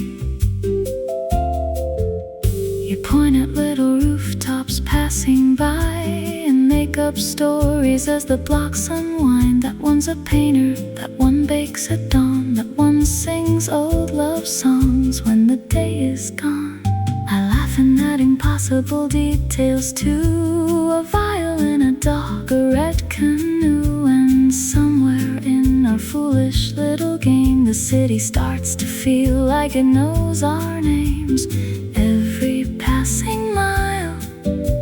You point at little rooftops passing by and make up stories as the blocks unwind. That one's a painter, that one bakes at dawn, that one sings old love songs when the day is gone. I laugh and add impossible details to a violin, a dog, a red canoe, and somewhere in our foolish little game, the city starts to feel like it knows our names. Every passing mile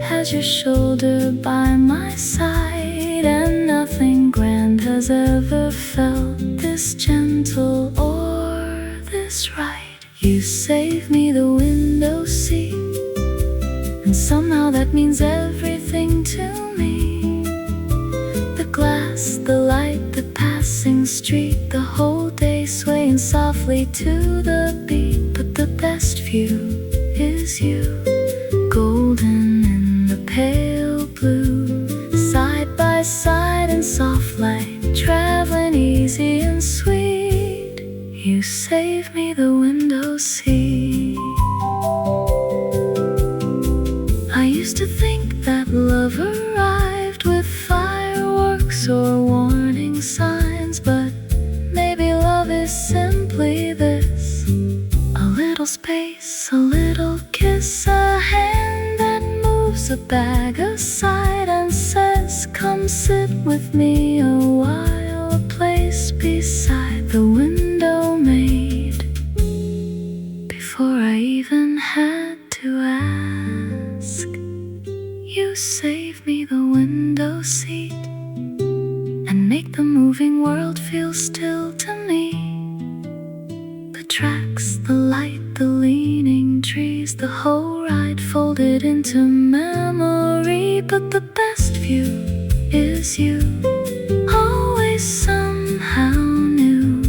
has your shoulder by my side, and nothing grand has ever felt this gentle or this right. You save me the window seat, and somehow that means everything to me. The glass, the light, the passing street, the whole day swaying softly to the beat. But the best view is you, golden in the pale blue, side by side in soft light, traveling easy and sweet. You save me the window seat. I used to think that love arrived with fireworks or warning signs, but maybe love is simply this: a little space, a little kiss, a hand that moves a bag aside and says, come sit with me a while, a place beside the window made before I even had to ask. You save me the window seat and make the moving world feel still to me. The tracks, the light, the leaning trees, the whole ride folded into memory. But the best view is you, always somehow new,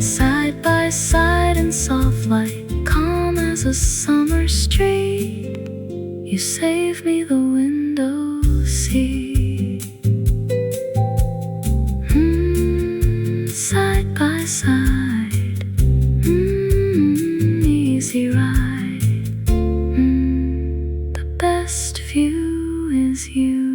side by side in soft light, calm as a summer street. You save me the window seat. Side by side, easy ride. The best view is you.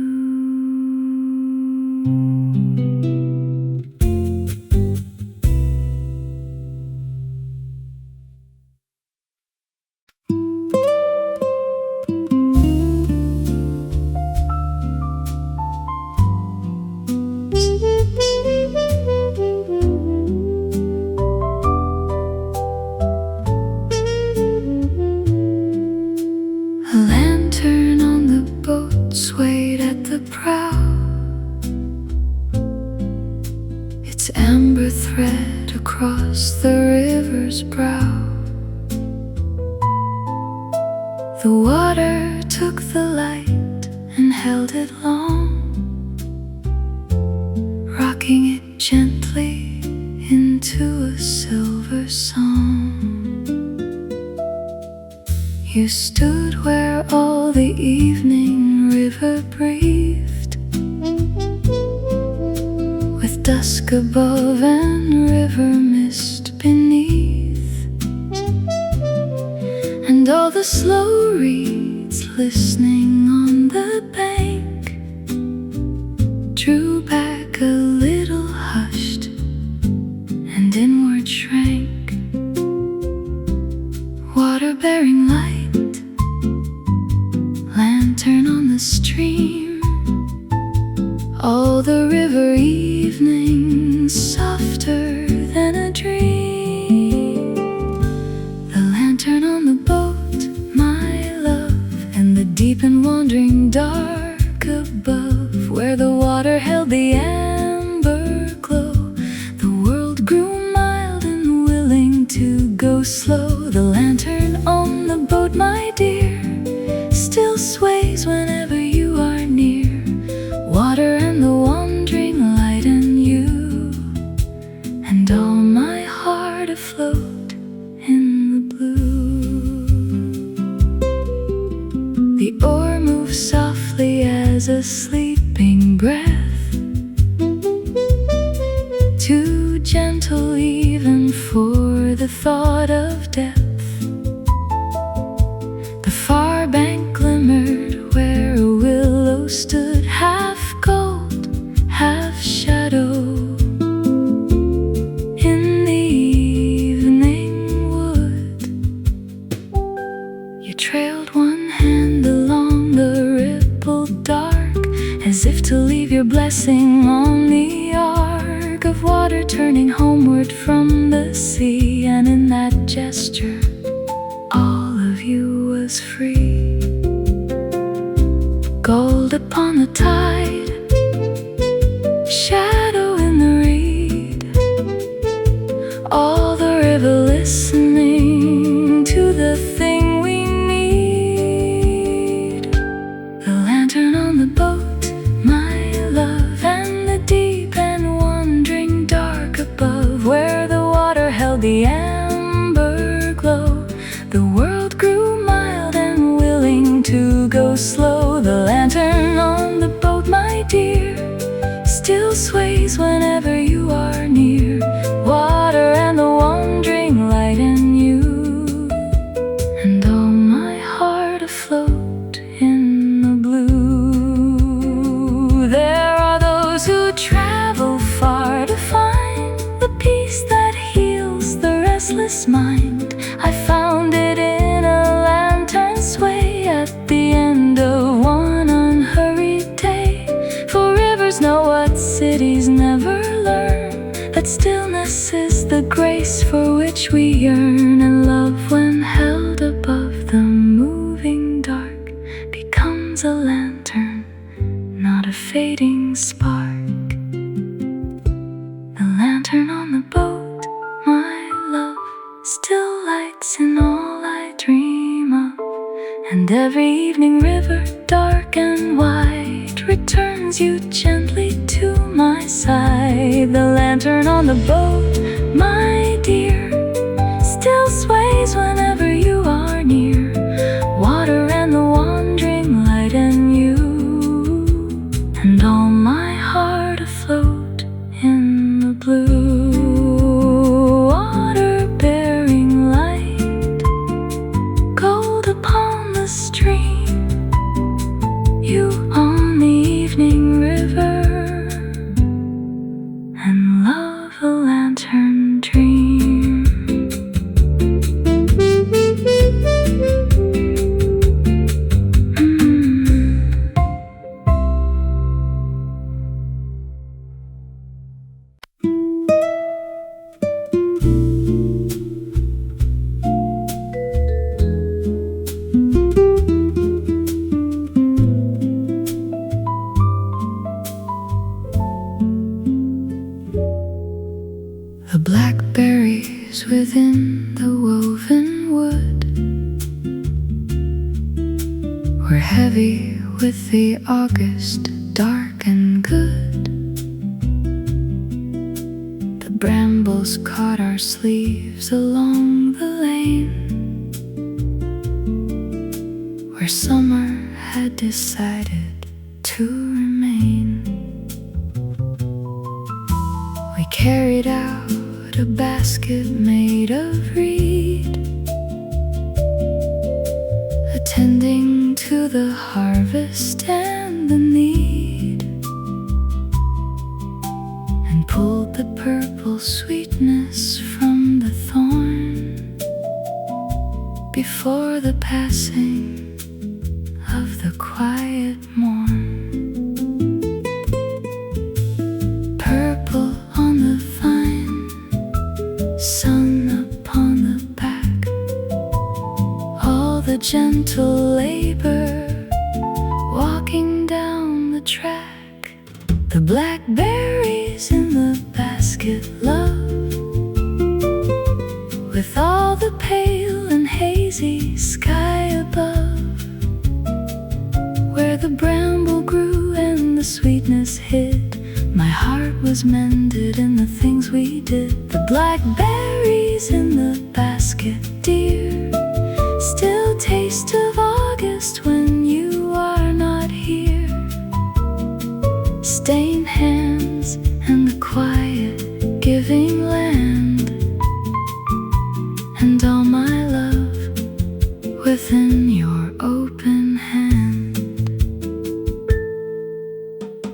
A lantern on the boat swayed at the prow, its amber thread across the river's brow. The water took the light and held it long, rocking it gently into a silver song. You stood where all the evening river breathed, with dusk above and river mist beneath, and all the slow reeds listening on the bank drew back a little hushed and inward shrank. Water-bearing light, lantern on the stream, all the river evenings softer than a dream. The lantern on the boat, my love, and the deep and wandering dark above, where the water water held the amber glow. The world grew mild and willing to go slow. The lantern on the boat, my dear, still sways whenever you are near. Water and the wandering light and you, and all my heart afloat in the blue. The oar moves softly as a sleeping breath, too gentle even for the thought of depth. The far bank glimmered where a willow stood, half gold, half shadow. In the evening wood, you trailed one hand along the rippled dark, as if to leave your blessing on the ark of water turning homeward from the sea. And in that gesture, all of you was free. Gold upon the tide, shadow in the reed, all the river listening to the thing we need. The lantern on the boat, my love, and the deep and wandering dark above, where the water held the amber glow. The world grew mild and willing to go slow. The lantern on the boat, my dear, still sways whenever you are near. Water and the wandering light in you, and all my heart afloat in the blue. There are those who travel far to find the peace that heals the restless mind. I found it in a lantern sway at the end of one unhurried day. For rivers know what cities never learn, that stillness is the grace for which we yearn. And love, when held above the moving dark, becomes a lantern, not a fading spark. The lantern on the boat, my love, still lights in all I dream of. And every evening river, dark and wide, returns you gently to my side. The lantern on the boat, my dear, still sways whenever you are near. Water and the wandering light and you, and all my heart afloat in the blue. Water bearing light, gold upon the stream, you on the evening river, and love a lantern dream. The blackberries within the woven wood were heavy with the August, dark and good. The brambles caught our sleeves along the lane, where summer had decided to remain. We carried out a basket made of reed, attending to the harvest and the need, and pulled the purple sweetness from the thorn before the passing of the quiet morn. Purple on the vine, sun upon the back, all the gentle labor walking down the track. The blackberries in the basket, love, with all the pale and hazy sky above, where the bramble grew and the sweetness hid. My heart was mended in the things we did. The blackberries in the basket, dear, still taste of August when you are not here. Stained hands and the quiet giving land, and all my love within your open hand.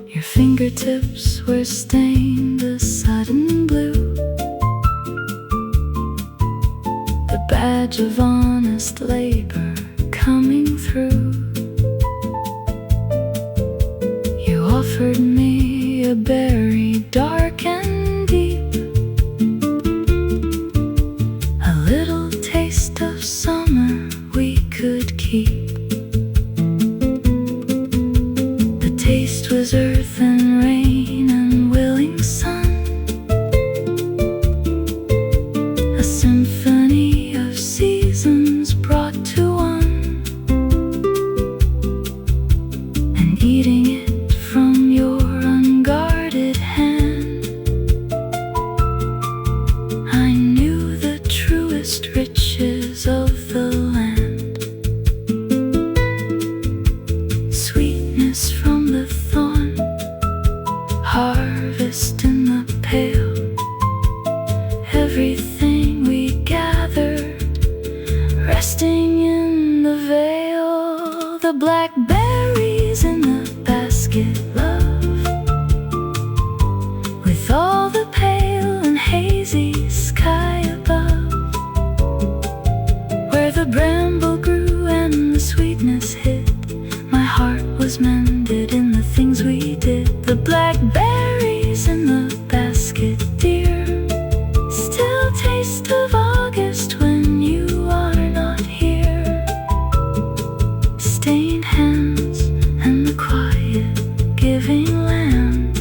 Your fingertips were stained a sudden blue, the badge of honest labor coming through. You offered me a berry dark and deep, a little taste of summer we could keep. The taste was earth and rain and willing sun, a symphony of seasons brought to one, and eating it from your unguarded hand, I knew the truest riches of the land. Sweetness from the thorn, harvest in the pail, everything we gathered, resting in the veil. The blackberries in the basket, love, with all the pale and hazy sky above, where the bramble grew and the sweetness hid. My heart was mended in the things we did. The blackberries in the basket, dear, still taste of August when you are not here. Stained hands and the quiet giving land,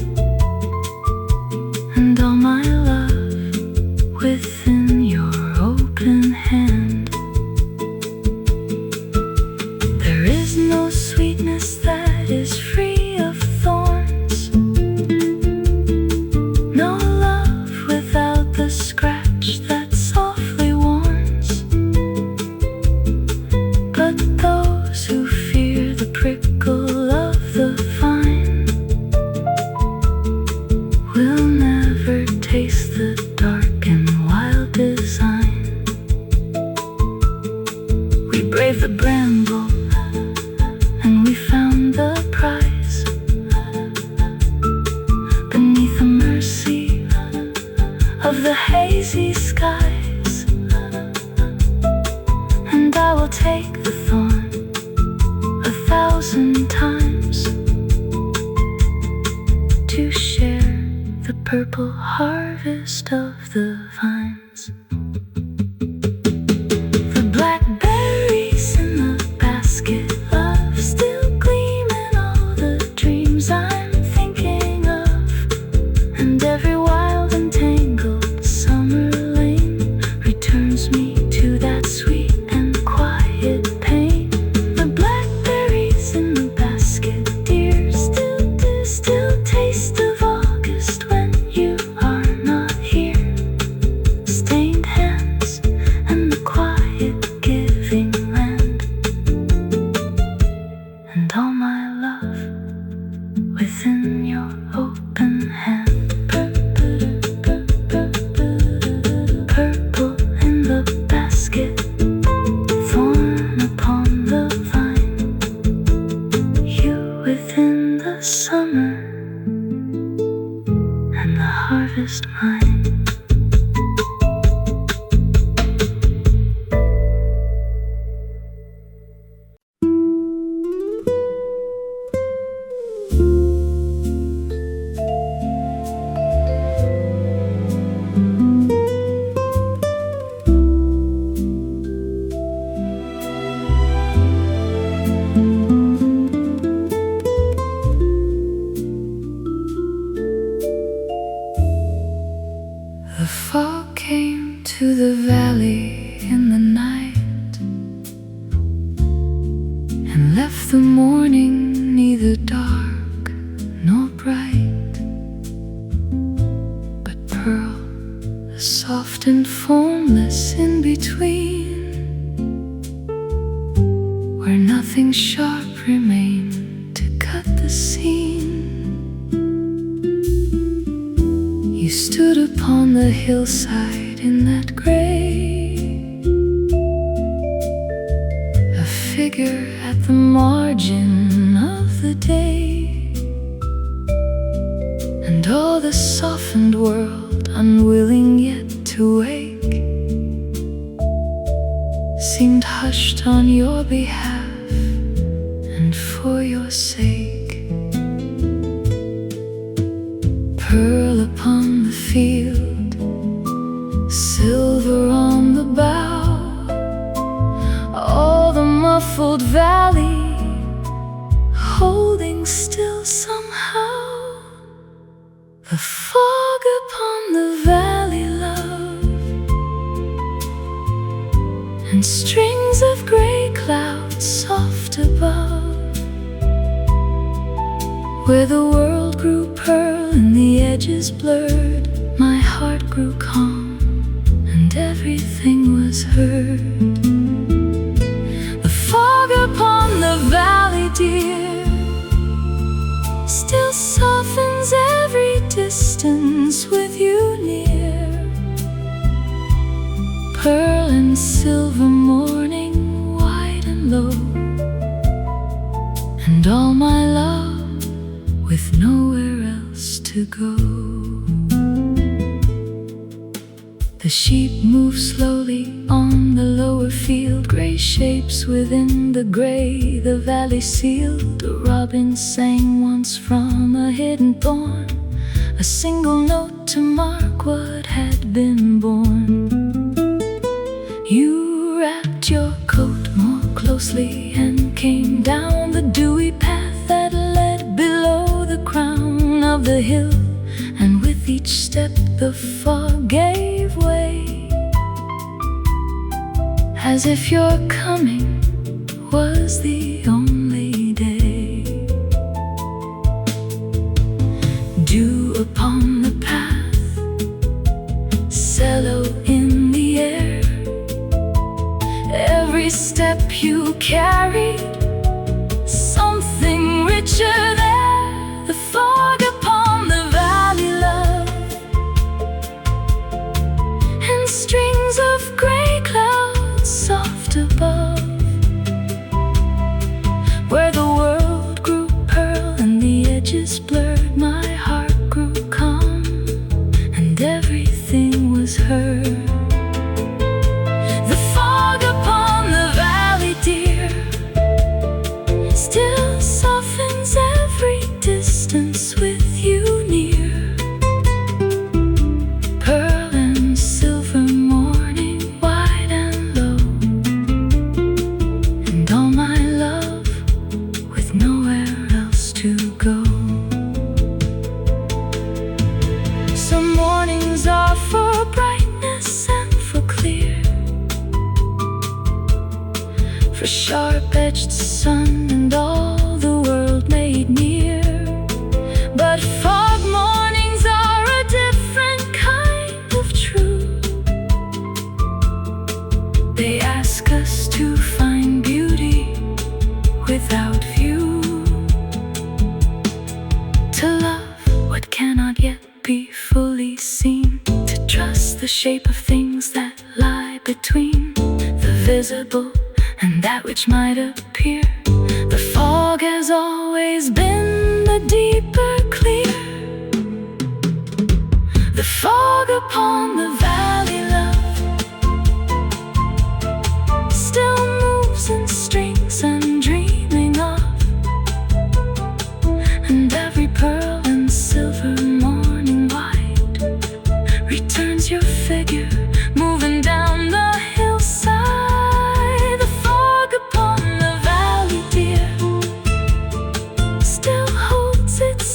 and all my love within your open hand. There is no sweetness that is free of thorns, no love without the scratch that softly warns. But those who fear the prickle of the vine will never taste the dark and wild design. We braved the bramble and we found the prize beneath the mercy of the hazy skies. And I will take the thorn 1,000 times to share the purple harvest of the vines. The blackberries in the basket, love, still gleam in all the dreams I'm thinking of, and every wild and tangled summer lane returns me to that sweet and quiet pain. The blackberries in the basket, dear, still taste of August when you are not here. Stained hands and the quiet giving land, and all my love within your open hand. Purple in the basket, thorn upon the vine, you within the summer and the harvest mine. to the valley in the night and left the morning neither dark nor bright, but pearl, soft and formless in between, where nothing sharp remained to cut the scene. You stood upon the hillside in that gray, a figure at the margin of the day, and all the softened world, unwilling yet to wake, seemed hushed on your behalf and for your sake. Pearl upon the field, silver on the bough, all the muffled valley holding still somehow. The fog upon the valley, love, and strings of gray clouds soft above, where the world grew pearl and the edges blurred. My heart grew calm and everything was heard. The fog upon the valley, dear, still softens every distance with you near. Pearl and silver morning, wide and low, and all my love with nowhere else to go. The sheep moved slowly on the lower field, gray shapes within the gray the valley sealed. The robin sang once from a hidden thorn, a single note to mark what had been born. You wrapped your coat more closely and came down the dewy path that led below the crown of the hill, and with each step the fog gave way, as if your coming was the only day. Dew upon the path, cello in the air, every step you carried something richer there. The fog upon the valley, love, and strings of gray clouds soft above, where the world grew pearl and the edges blurred. My heart grew calm and everything was heard. The fog upon the valley, dear, still softens every distance with you near. Pearl and silver morning, wide and low, and all my love with nowhere else to go. Some mornings are for brightness and for clear, for sharp-edged sun and all the world made near. But fog mornings are a different kind of truth. They ask us to find beauty without view, to love what cannot yet be fully seen, to trust the shape of things that lie between the visible and that which might appear. The fog has always been the deeper clear. The fog upon the valley, love, still moves in strings and dreaming of, and every pearl and silver morning white returns your figure moving down the hillside. The fog upon the valley, dear, still holds its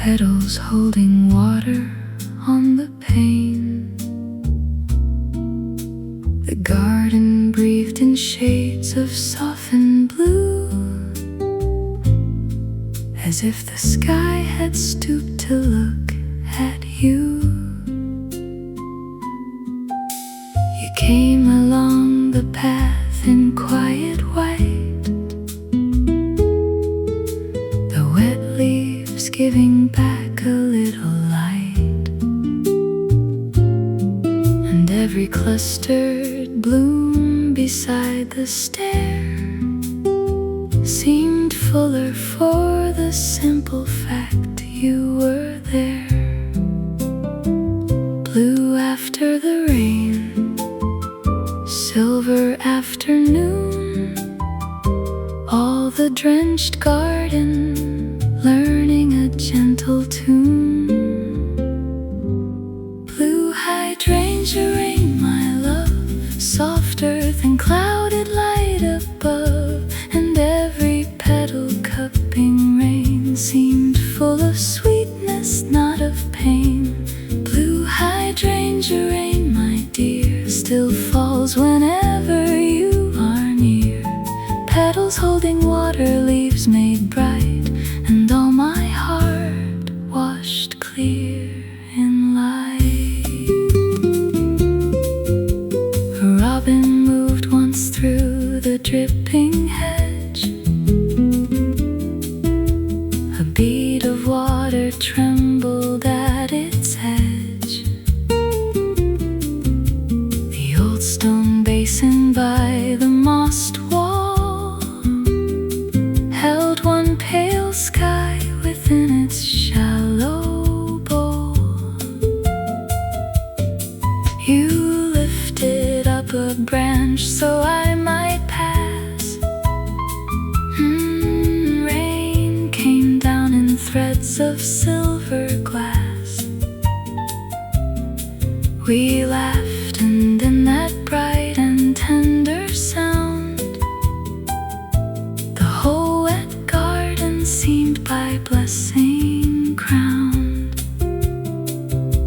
Petals holding water on the pane. The garden breathed in shades of softened blue, as if the sky had stooped to look at you. You came along the path in quiet white, the wet leaves giving back a little light, and every clustered bloom beside the stair seemed fuller for the simple fact you were there. Blue after the rain, silver afternoon, all the drenched garden learning a gentle tune. Blue hydrangea rain, my love, softer than clouded light above, and every petal cupping rain seemed full of sweetness, not of pain. Blue hydrangea rain, my dear, still falls whenever you are near. Petals holding water, leaves made bright, and all my heart washed clear in light. A robin moved once through the dripping hedge, a bead of water trembled at its edge. The old stone basin by the mossed wall held one pale sky within its shallow bowl. You lifted up a branch so I might pass. Rain came down in threads of silver glass. We laughed, and in that bright and tender sound, the whole wet garden seemed by blessing crowned.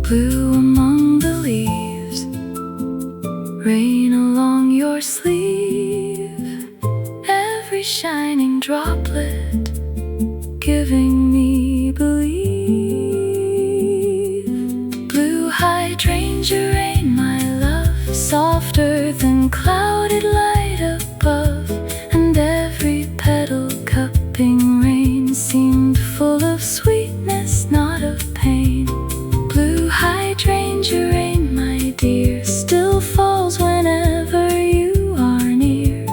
Blue among the leaves, rain along your sleeve, every shining droplet giving me belief. Blue hydrangea rain, my love, softer than clouded light above, and every petal cupping rain seemed full of sweetness, not of pain. Blue hydrangea rain, my dear, still falls whenever you are near.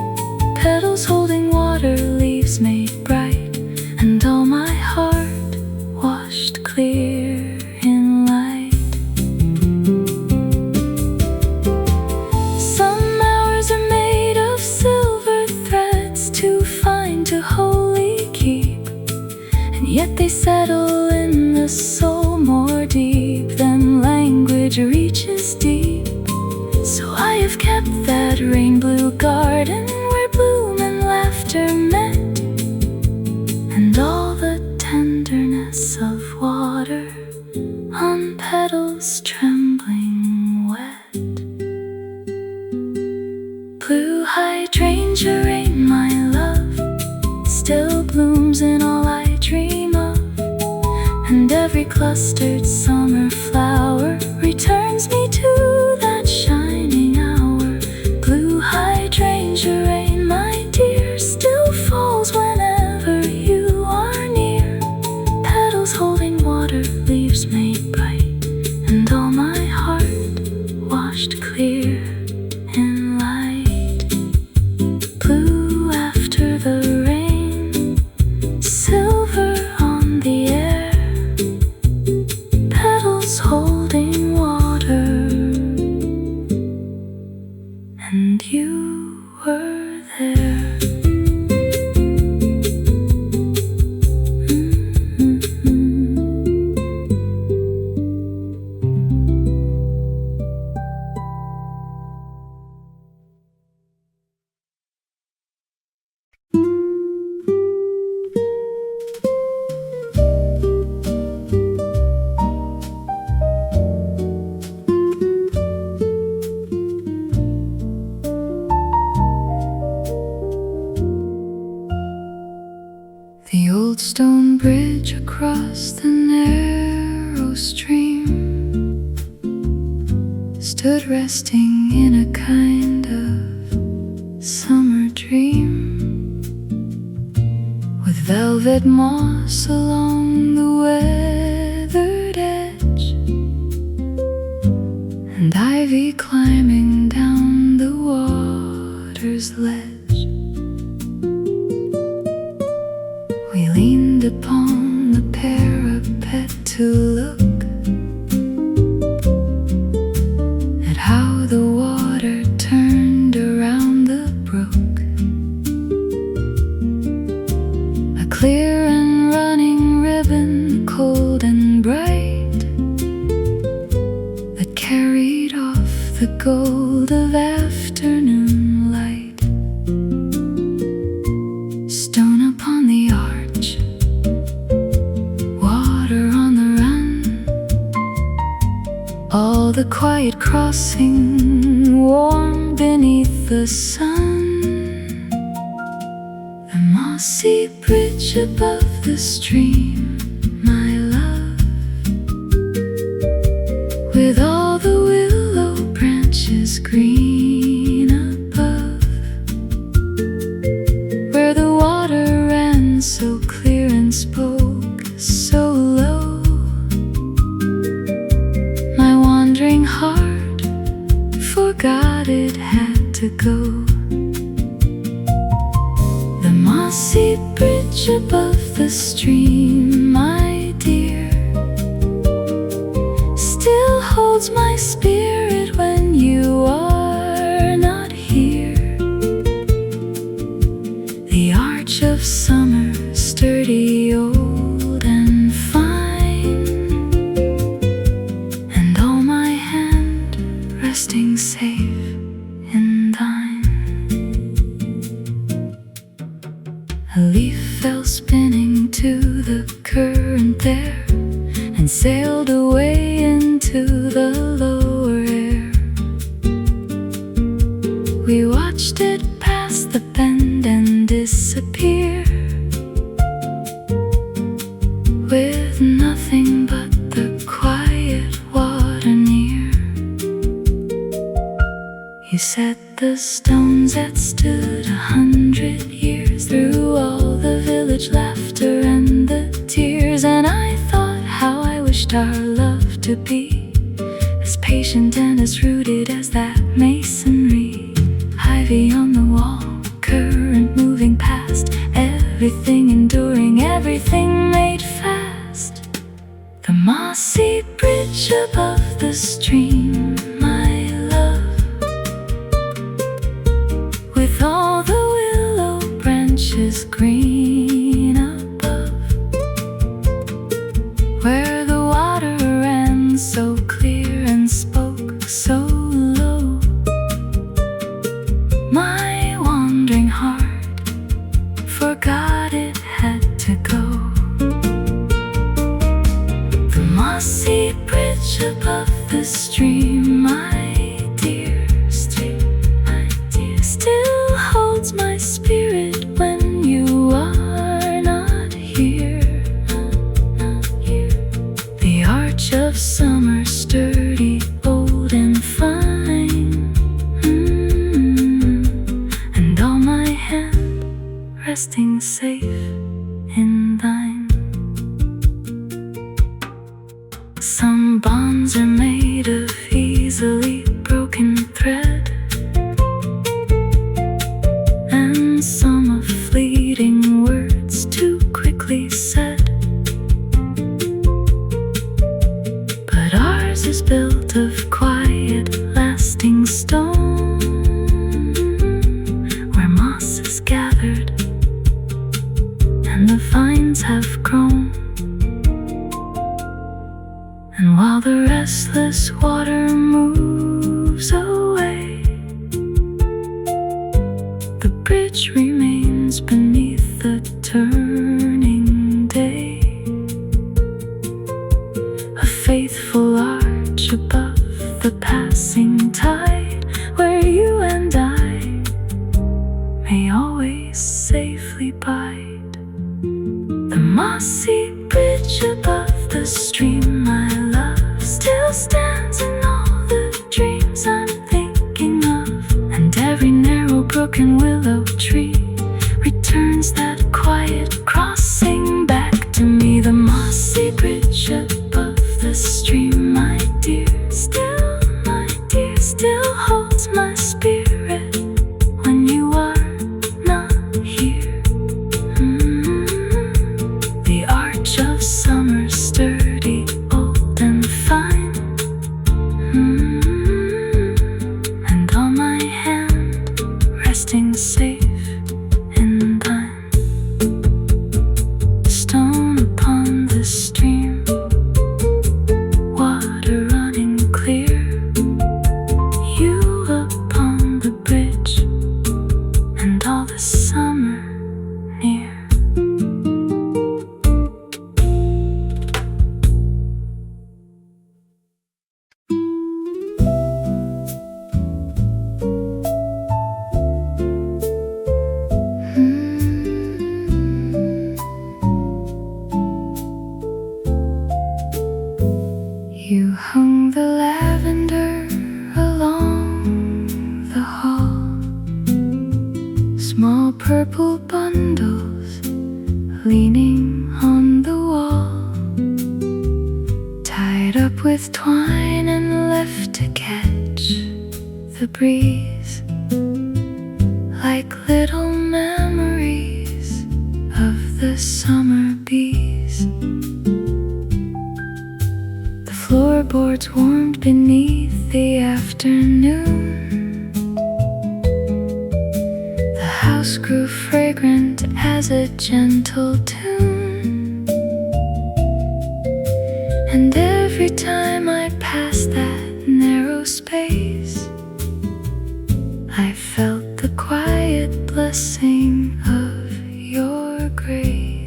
Petals holding water, leaves made bright, and all my heart washed clear in light. Some hours are made of silver threads, too fine to wholly keep, and yet they settle in the soul more deep than language reaches deep. So I have kept that rain blue garden where bloom and laughter met, and all the tenderness of water on petals trembling wet. Blue hydrangea rain, my love, still blooms in all I dream of, and every clustered summer flower returns me to that shining hour. Blue hydrangea rain, my dear, still falls whenever you are near. Petals holding water, leaves made bright, and all my heart washed clear in light. Blue after the rain, silver on the air, petals holding water, and you were there. old stone bridge across the narrow stream stood resting in a kind of summer dream, with velvet moss along the weathered edge and ivy climbing down the water's ledge. We leaned upon the parapet to look at how the water turned around the brook, a clear and running ribbon, cold and bright, that carried off the gold of afternoon light. Stone upon the arch, water on the run, all the quiet crossing, warm beneath the sun. The mossy bridge above the stream, my love, with all the willow branches green above, where the water ran so clear and spoke so low. My wandering heart forgot it had to go. The mossy bridge above the stream, my dear, still holds my spirit when you are not here. The arch of summer, sturdy, old and fine, and all my hand resting safe in thine. A leaf fell spinning to the current there and sailed away into the lower air. We watched it pass the bend and disappear, with nothing but the quiet water near. You said the stones that stood 100 years, through all the village laughter and the tears, and I thought how I wished our love to be as patient and as rooted as that masonry. Ivy on the wall, current moving past, everything enduring, everything made fast. The mossy bridge above the stream, my love, with all the willow branches green above, where the water ran so clear and spoke so low. My wandering heart forgot it had to go. The mossy bridge above the stream, my dear, still holds my spirit when you are not here. The arch of summer, sturdy, old and fine, and all my hand resting safe in thine. Some bonds are made of easily broken thread, and some of fleeting words too quickly said. But ours is built of quiet, lasting stone, where moss is gathered and the vines have grown. And while the restless water moves away, the bridge remains beneath the turning day, a faithful arch above the passing tide, where you and I may always safely bide. The mossy bridge above the stream, my love still stands in all the dreams I'm thinking of. And every narrow brook and willow tree returns that quiet crossing back to me. The mossy bridge above the stream, my dear, still holds my spirit when you are not here. The arch of summer, sturdy, old and fine, and on my hand, resting safe in thine. Stone upon the stream, water running clear, you upon the bridge, and all the summer near. You hung the lavender along the hall, small purple bundles leaning on the wall, tied up with twine and left to catch the breeze, like little memories of the summer bees. The floorboards warmed beneath the afternoon, the house grew fragrant as a gentle tune, and every time I passed that narrow space, I felt the quiet blessing of your grace.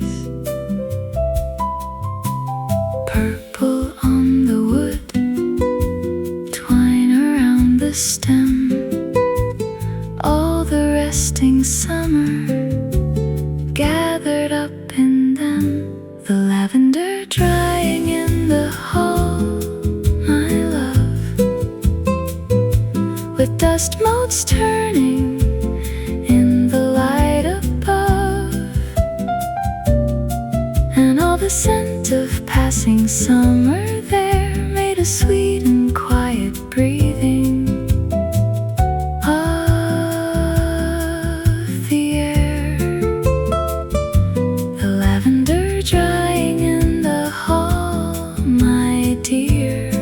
Purple on the wood, twine around the stem, all the resting summer gathered up in them. The lavender drying in the hall, my love, with dust motes turning in the light above, and all the scent of passing summer there made a sweet and quiet breathing of the air. The lavender drying in the hall, my dear,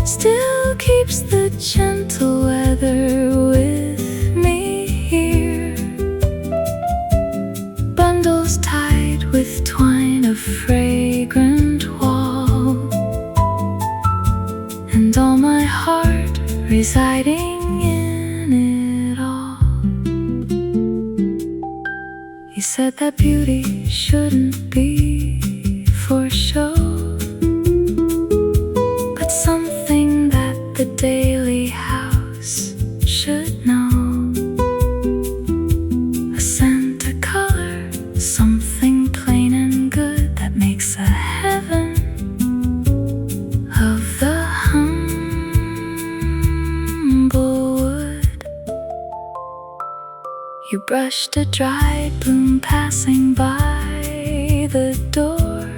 still keeps the gentle weather with me here. Bundles tied with twine of fragrant wall, and all my heart residing in it all. You said that beauty shouldn't be for show, but something that the daily house should know. A scent, a color, something plain and good that makes a heaven of the humble wood. You brushed a dried bloom passing by the door,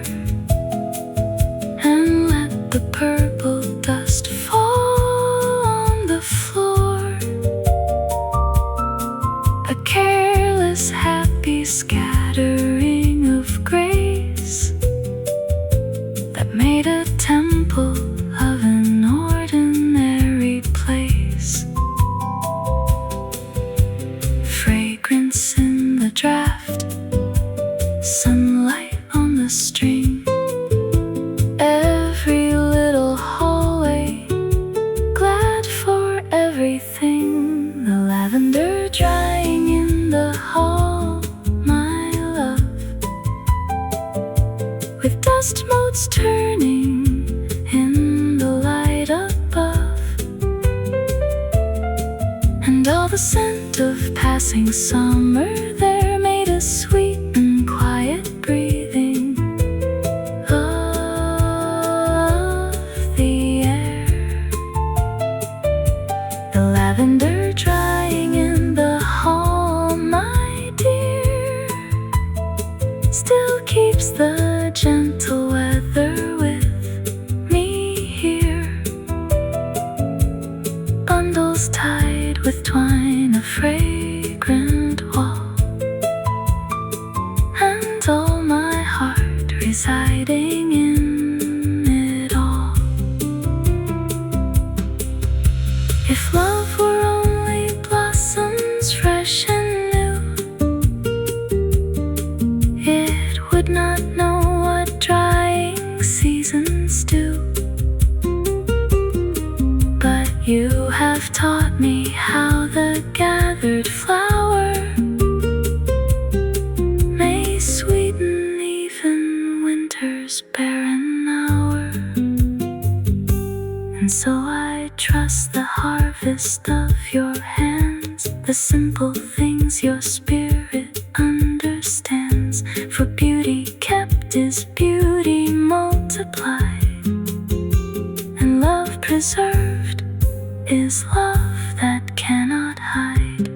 and let the purple dust fall on the floor. A careless, happy scattering of grace that made a temple of an ordinary place. Fragrance in the draft, sunlight on the string, every little hallway glad for everything. The lavender drying in the hall, my love, with dust motes turning in the light above, and all the scent of passing summer there made a sweet and quiet breeze. keeps the gentle weather with me here. Bundles tied with twine, a fragrant wall, and all my heart residing in it all. If love were only blossoms fresh and would not know what drying seasons do. But you have taught me how the gathered flower may sweeten even winter's barren hour. And so I trust the harvest of your hands, the simple things your spirit understands. For beauty kept is beauty multiplied, and love preserved is love that cannot hide.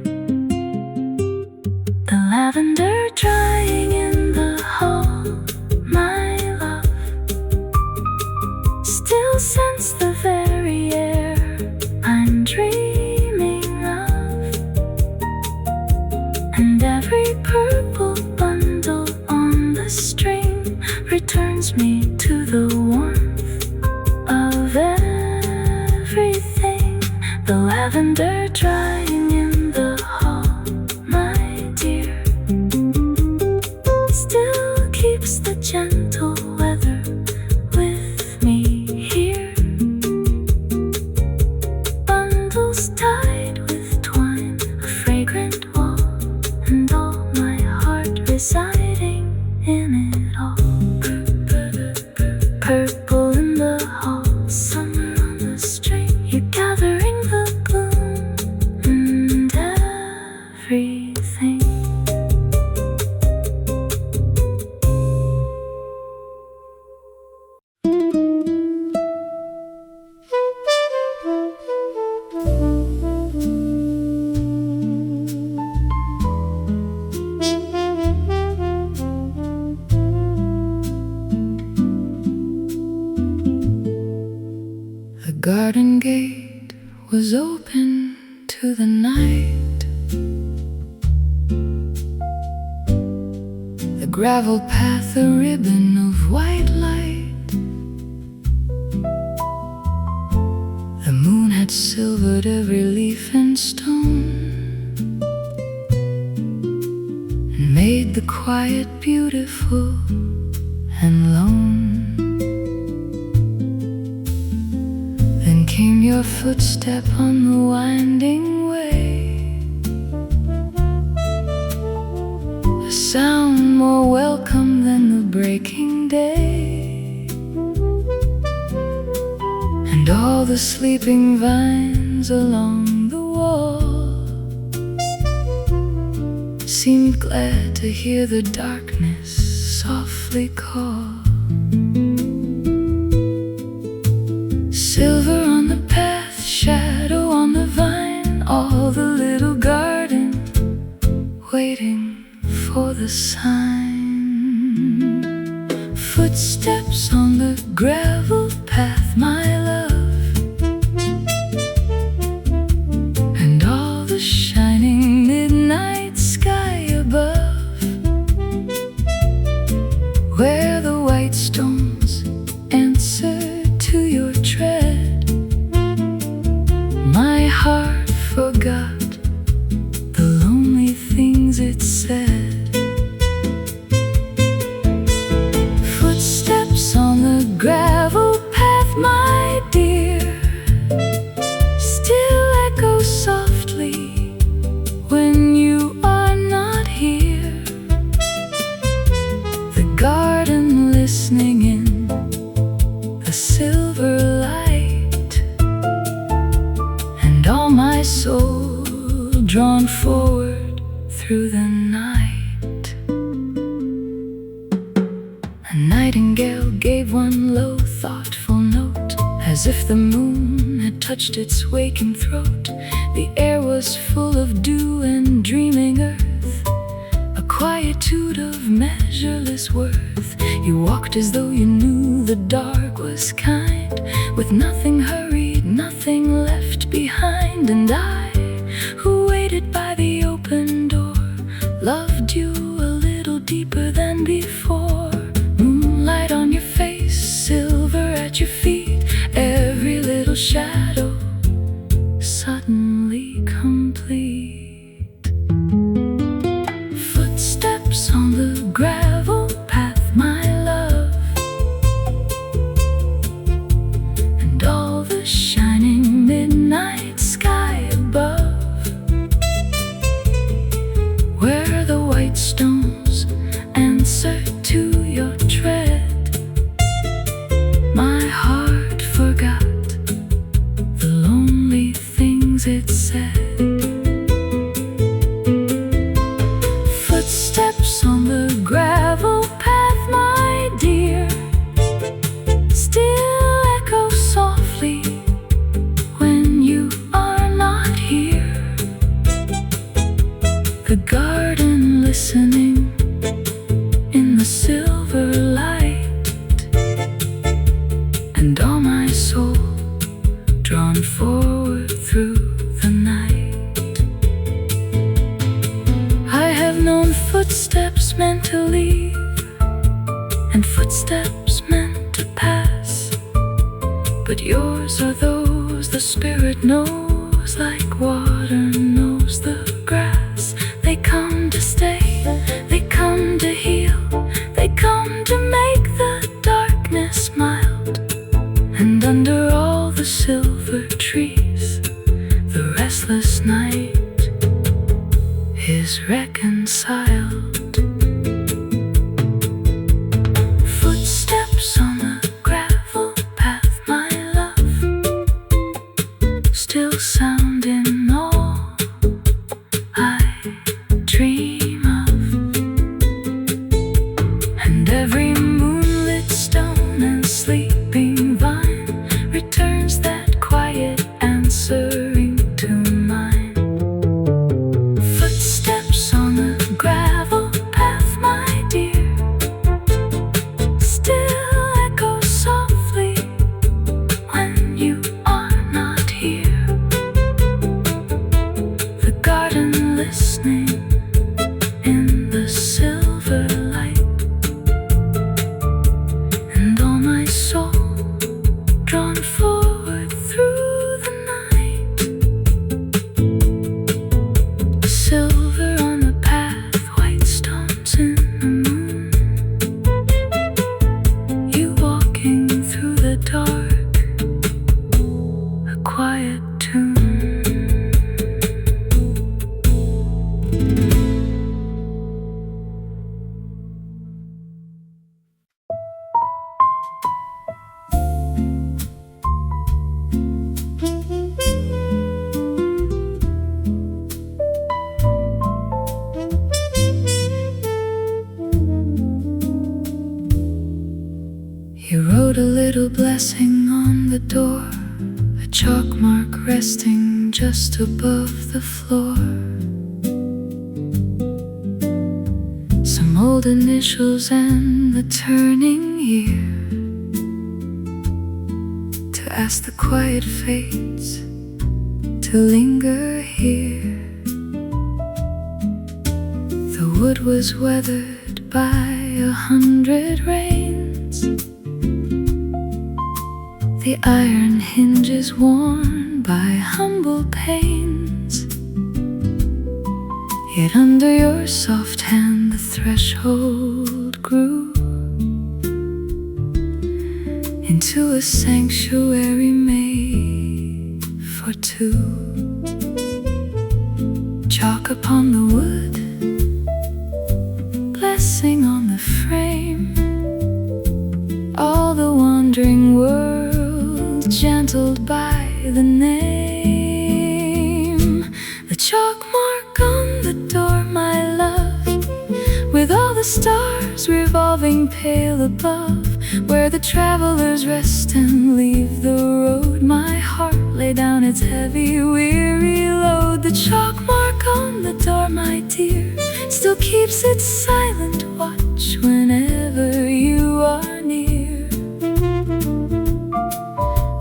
The lavender drying in the hall, my love, still scents the very air I'm dreaming of, and every purple bundle on the string returns me to the warmth of everything. The lavender drying in the hall, my dear, still keeps the gentle weather with me here. Bundles tied with twine, a fragrant wall, and all my heart residing in it all. Purple in the hall, summer on the string, you're gathering the gloom and everything. The garden gate was open to the night. The gravel path a ribbon of white light. The moon had silvered every leaf and stone, and made the quiet beautiful and lone. Then came your footstep on the winding way, a sound more welcome than the breaking day, and all the sleeping vines along the wall seemed glad to hear the darkness softly call. Silver on the path, shadow on the vine, all the little garden waiting for the sign. Footsteps on the gravel path, my love, and all the shining midnight sky above, where the white stones answer to your tread. My heart forgot the lonely things it said. Footsteps on the gravel path, my dear, still echo softly when you are not here. The garden listening in the silver light, and all my soul drawn forward through the night. A nightingale gave one low, thoughtful note, as if the moon had touched its waking throat. The air was full of dew and dreaming earth, a quietude of measureless worth. You walked as though you knew the dark was kind, with nothing hurried, nothing left behind. And I, who waited by the open door, loved you a little deeper than before. Moonlight on your face, silver at your feet, every little shadow suddenly complete. Footsteps on the gravel path, my love, and all the shining midnight sky above, where the white stones answer to your tread. My heart forgot the lonely things it said. Footsteps on the gravel path, my dear, still echo softly when you are not here. The garden listening in the silver light, and all my soul drawn forward through the night. I have known footsteps meant to leave, and footsteps meant to pass, but yours are those the spirit knows, like water knows the grass. They come to stay, they come to heal, they come to make the darkness mild. And under all the silver trees, the restless night is reconciled. Footsteps on the gravel path, my love, still sound in all I dream of. And every moonlit stone and sleeping vine returns that quiet answering to mine. Footsteps on the gravel path, my dear, still echo softly when you are not here. The garden listening in the silver light, and all my soul drawn forward through the night. Silver on the path, white stones in the moon, you walking through the dark, a quiet tune. You wrote a little blessing on the door, a chalk mark resting just above the floor. Some old initials and the turning year, to ask the quiet fates to linger here. The wood was weathered by 100 rains, the iron hinges worn by humble pains. Yet under your soft hand the threshold grew into a sanctuary made for two. Chalk upon the wood, blessing on the frame, all the wandering world gentled by the name. The chalk mark on the door, my love, with all the stars revolving pale above, where the travelers rest and leave the road. My heart lay down its heavy, weary load. The chalk mark on the door, my dear, still keeps its silent watch whenever you are near.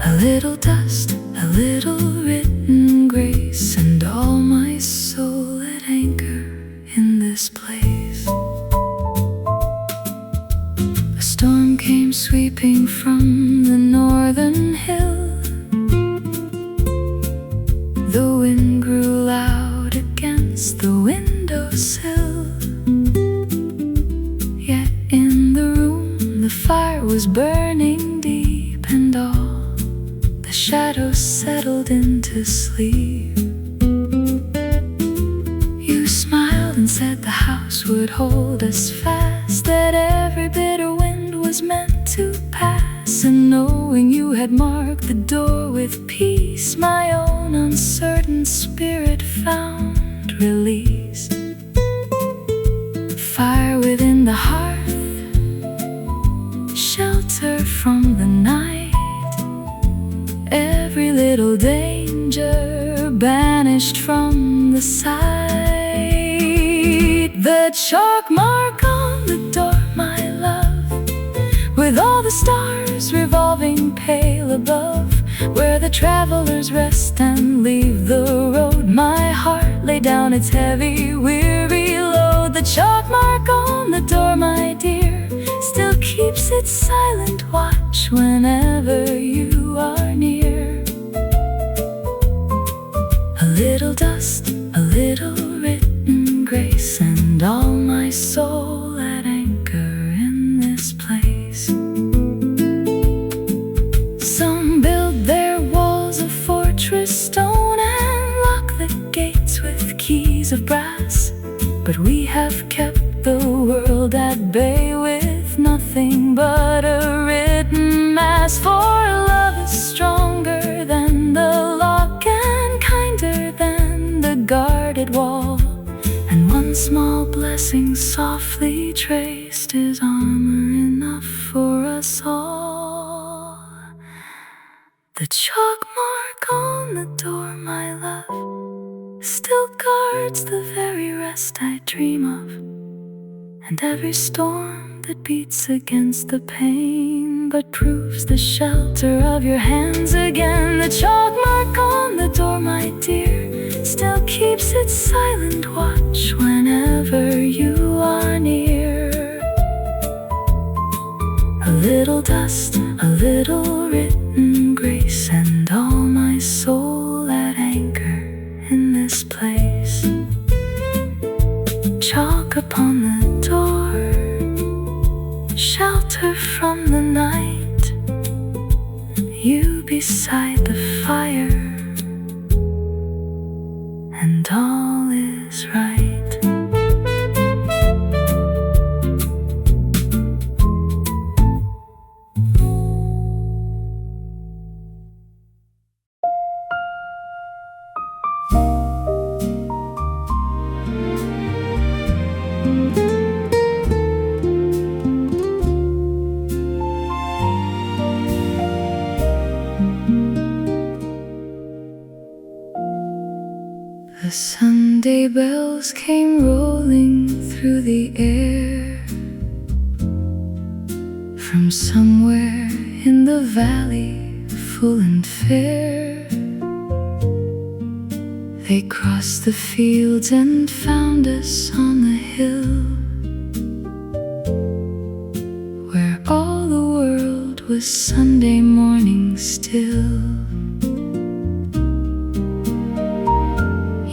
A little dust, a little written grace, and all my soul at anchor in this place. A storm came sweeping from the northern hill. The wind grew loud against the windowsill. Yet in the room the fire was burning deep, and all the shadows settled into sleep. You smiled and said the house would hold us fast, that every bitter wind was meant to pass. And knowing you had marked the door with peace, my own uncertain spirit found release. Fire within the hearth, shelter from the night, every little danger banished from the sight. The chalk mark on the door, my love, with all the stars revolving pale above, where the travelers rest and leave the road. My heart lay down its heavy, weary load. The chalk mark on the door, my dear, still keeps its silent watch whenever you are near. A little dust, a little written grace, and all my soul at anchor in this place. Some build their walls of fortress stone and lock the gates with keys of brass, but we have kept the world at bay with nothing but a written mass. For love is stronger than the lock and kinder than the guarded wall, and one small blessing softly traced is armor enough for us all. The chalk mark on the door, my love, still guards the very rest I dream of, and every storm that beats against the pane but proves the shelter of your hands again. The chalk mark on the door, my dear, still keeps its silent watch whenever you are near. A little dust, a little written grace, and all my soul at anchor in this place. Chalk upon the door, shelter from the night, you beside the fire, and all is right. The Sunday bells came rolling through the air from somewhere in the valley, full and fair. They crossed the fields and found us on the hill, where all the world was Sunday morning still.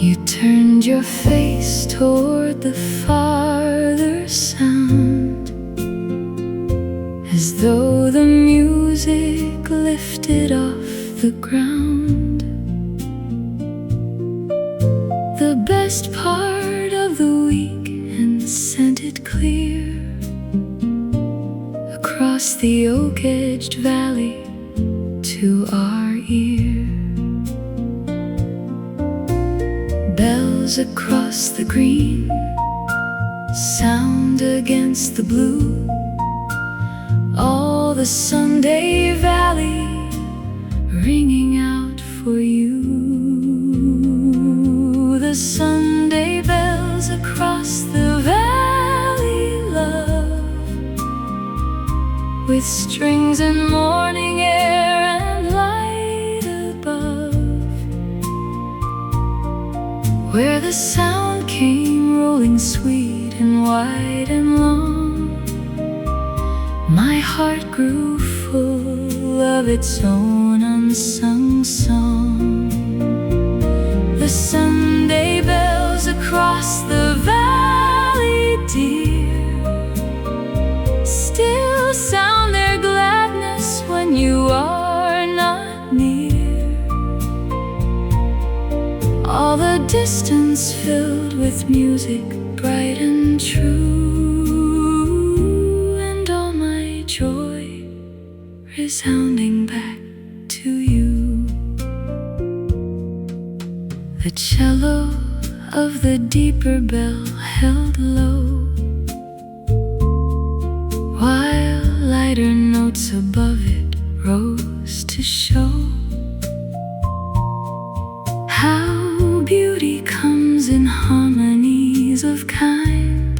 You turned your face toward the farther sound, as though the music lifted off the ground. The best part of the week, and sent it clear across the oak-edged valley to our ear. Bells across the green sound against the blue, all the Sunday valley ringing out for you. The Sunday with strings and morning air and light above, where the sound came rolling sweet and wide and long. My heart grew full of its own unsung song. The Sunday bells across the valley, dear, still sound their gladness when you are not near. All the distance filled with music bright and true, and all my joy resounding back to you. The cello of the deeper bell held low, while lighter notes above it rose to show how beauty comes in harmonies of kind.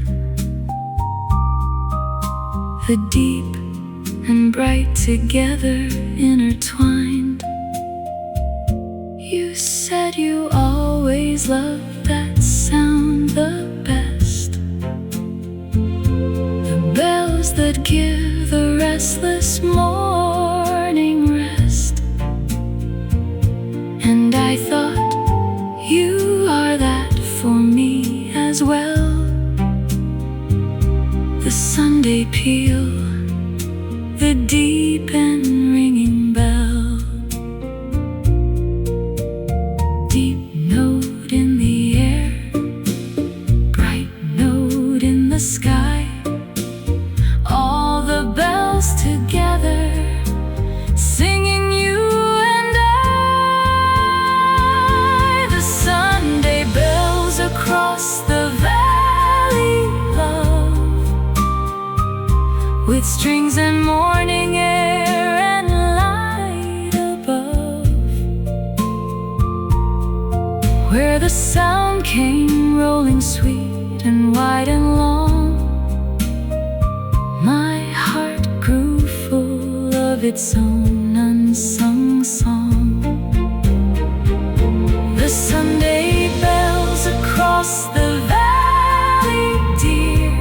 The deep and bright together intertwined. You said you always loved that sound the best, the bells that give the restless morning rest. And I thought you are that for me as well. The Sunday peal, the deep and ringing bell, deep note in the air, bright note in the sky, all the bells together singing you and I. The Sunday bells across the valley, love, with strings and morning air and light above, where the sound came rolling sweet and wide and long. My heart grew full of its own unsung song. The Sunday bells across the valley, dear,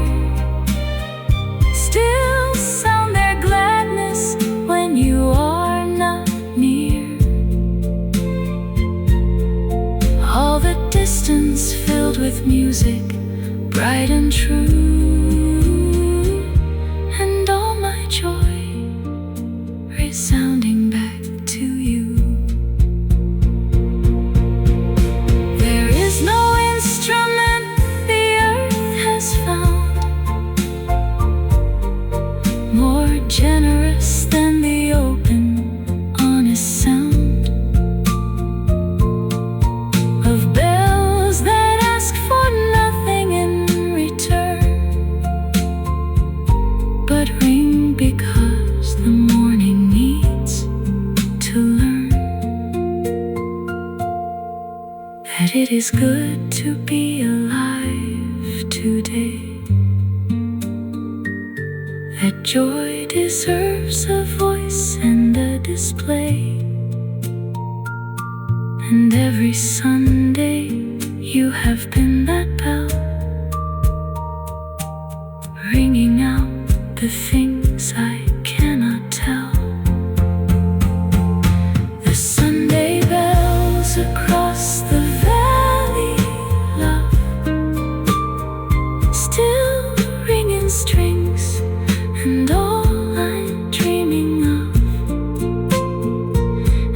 still sound their gladness when you are not near. All the distance filled with music bright and true, and all my joy resounding back to you. There is no instrument the earth has found more generous than the open, honest sound of bells that ask for nothing in return, but ring because the morning needs to learn that it is good to be alive today, that joy deserves a voice and a display. And every Sunday you have been that bell, ringing out the things I cannot tell. The Sunday bells across the valley, love, still ringing strings and all I'm dreaming of.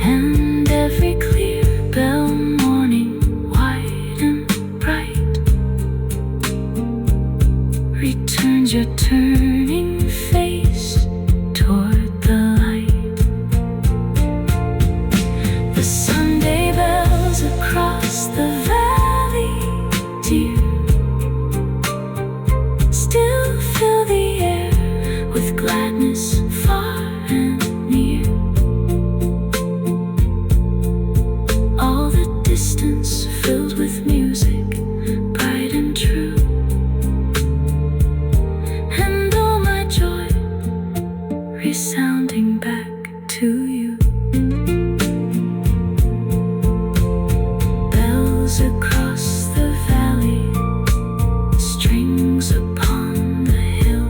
And every clear bell morning, wide and bright, returns your turning face toward the light. The Sunday bells across the valley, dear, still fill the air with gladness far and near. All the distance filled with music bright and true, and all my joy resounding back to you. Bells across the valley, strings upon the hill.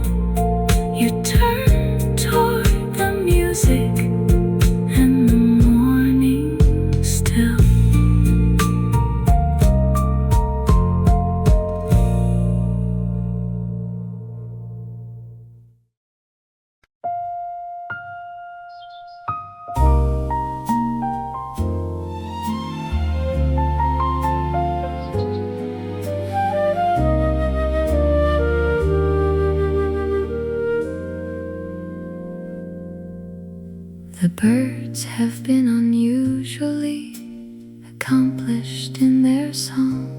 You turn toward the music and the morning still. The birds have been unusually accomplished in their song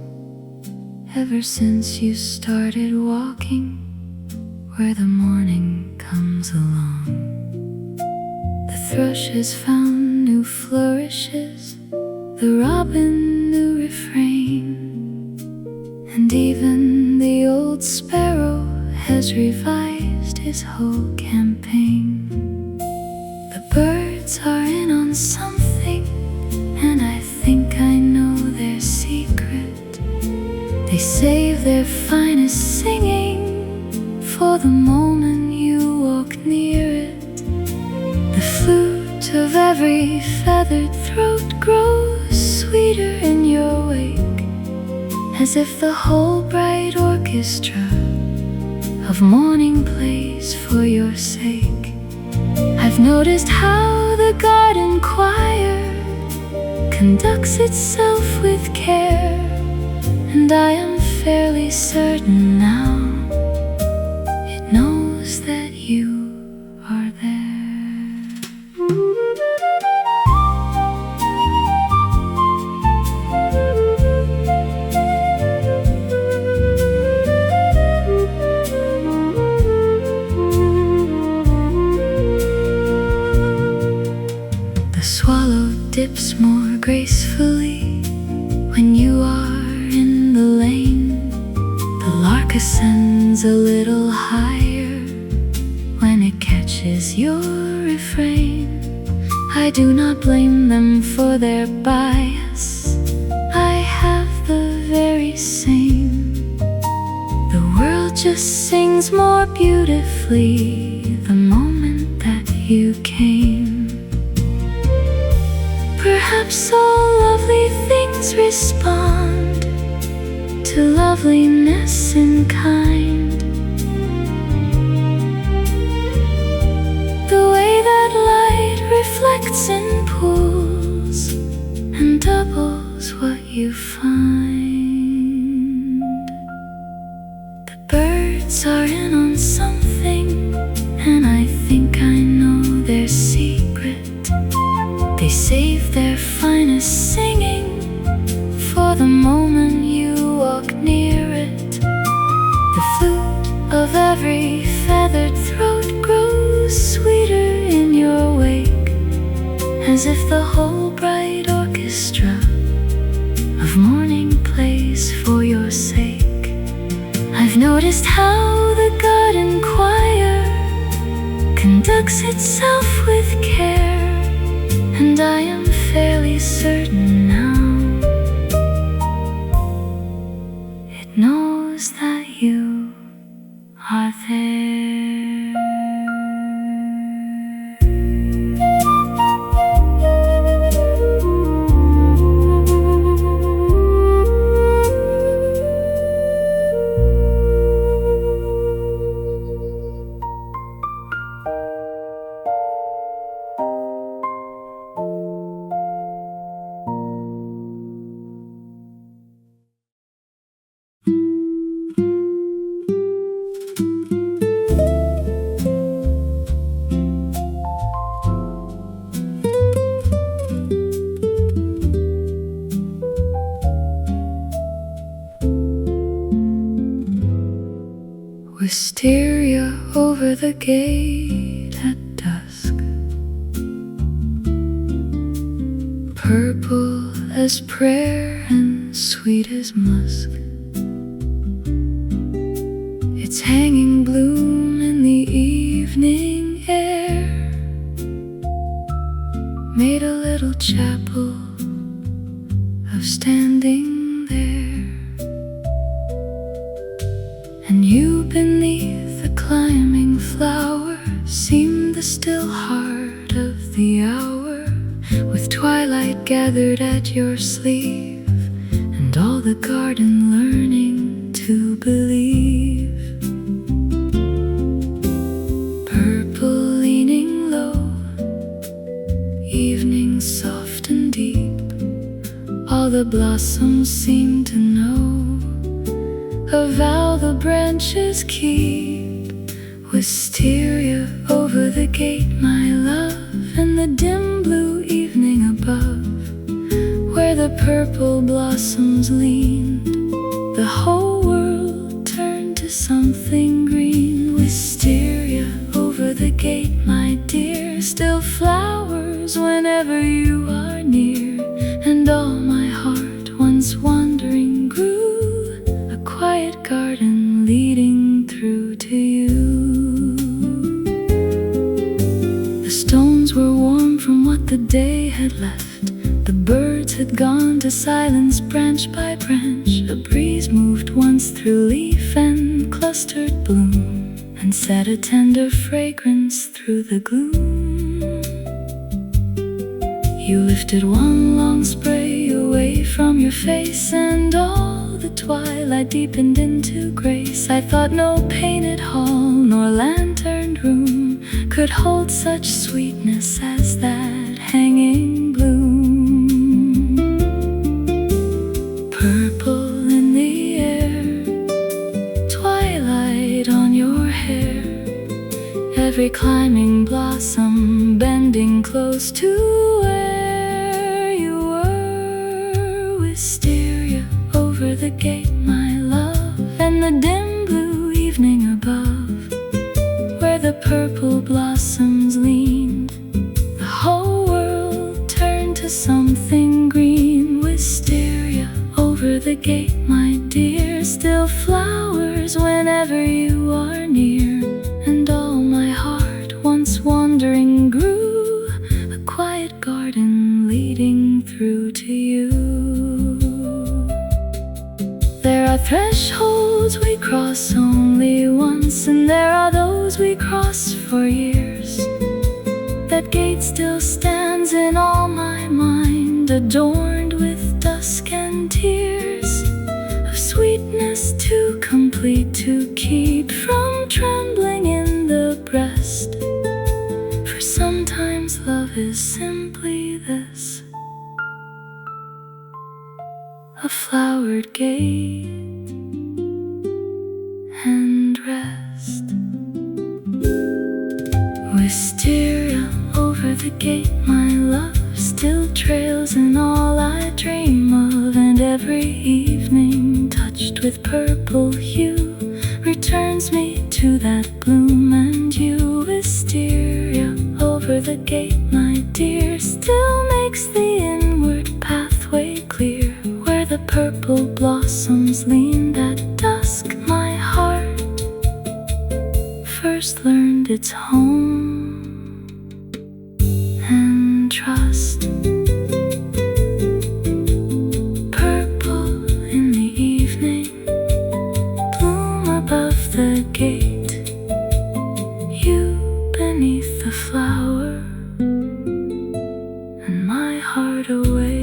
ever since you started walking where the morning comes along. The thrush has found new flourishes, the robin new refrain, and even the old sparrow has revised his whole campaign. The birds are in on something, and I think I know their secret. They save their finest singing for the moment you walk near it. The flute of every feathered throat grows sweeter in your wake, as if the whole bright orchestra of morning plays for your sake. I've noticed how the garden choir conducts itself with care, and I am fairly certain now it knows that you are there. The swallow dips more gracefully when you are in the lane. The lark ascends a little higher when it catches your refrain. I do not blame them for their bias, I have the very same. The world just sings more beautifully the moment that you came. Perhaps all lovely things respond to loveliness in kind. The way that light reflects in pools and doubles what you find. The birds are in on something, and I think I know their secret. They save their finest singing for the moment you walk near it. The flute of every feathered throat grows sweeter in your wake, as if the whole bright orchestra of morning plays for your sake. I've noticed how the garden choir conducts itself with care, and I am fairly certain now it knows that you are there. Wisteria over the gate at dusk, purple as prayer and sweet as musk. It's hanging bloom in the evening air, little chapel of standing there, and you beneath the climbing flower seemed the still heart of the hour, with twilight gathered at your sleeve and all the garden learning to believe. Purple leaning low, evening soft and deep, all the blossoms seem to know a vow the branches keep. Wisteria over the gate, my love, and the dim blue evening above, where the purple blossoms leaned, the whole world turned to something green. Wisteria over the gate, my dear, still flowers whenever you are near, and all my heart once wandering grew a quiet garden leading through to you. The stones were warm from what the day had left, the birds had gone to silence branch by branch. A breeze moved once through leaf and clustered bloom, and set a tender fragrance through the gloom. You lifted one long spray away from your face, and all the twilight deepened into grace. I thought no painted hall nor lanterned room could hold such sweetness as that hanging bloom. Purple in the air, twilight on your hair, every climbing blossom bending close to where you were. Wisteria over the gate, my love, and the dim blue evening above, where the purple blossoms leaned, the whole world turned to something green. Wisteria over the gate, my dear, still flowers whenever you are near, and all my heart once wandering grew a quiet garden leading through to you. There are thresholds we cross only once, and there are those we cross for years. That gate still stands in all my mind, adorned with dusk and tears, of sweetness too complete to keep from trembling in the breast. For sometimes love is simply this, a flowered gate and rest. Wisteria over the gate, my love, still trails in all I dream of, and every evening touched with purple hue returns me to that bloom and you. Wisteria over the gate, my dear, still makes the inward pathway clear, where the purple blossoms leaned at dusk. My heart first learned its home and trust. Purple in the evening, bloom above the gate, you beneath the flower, and my heart away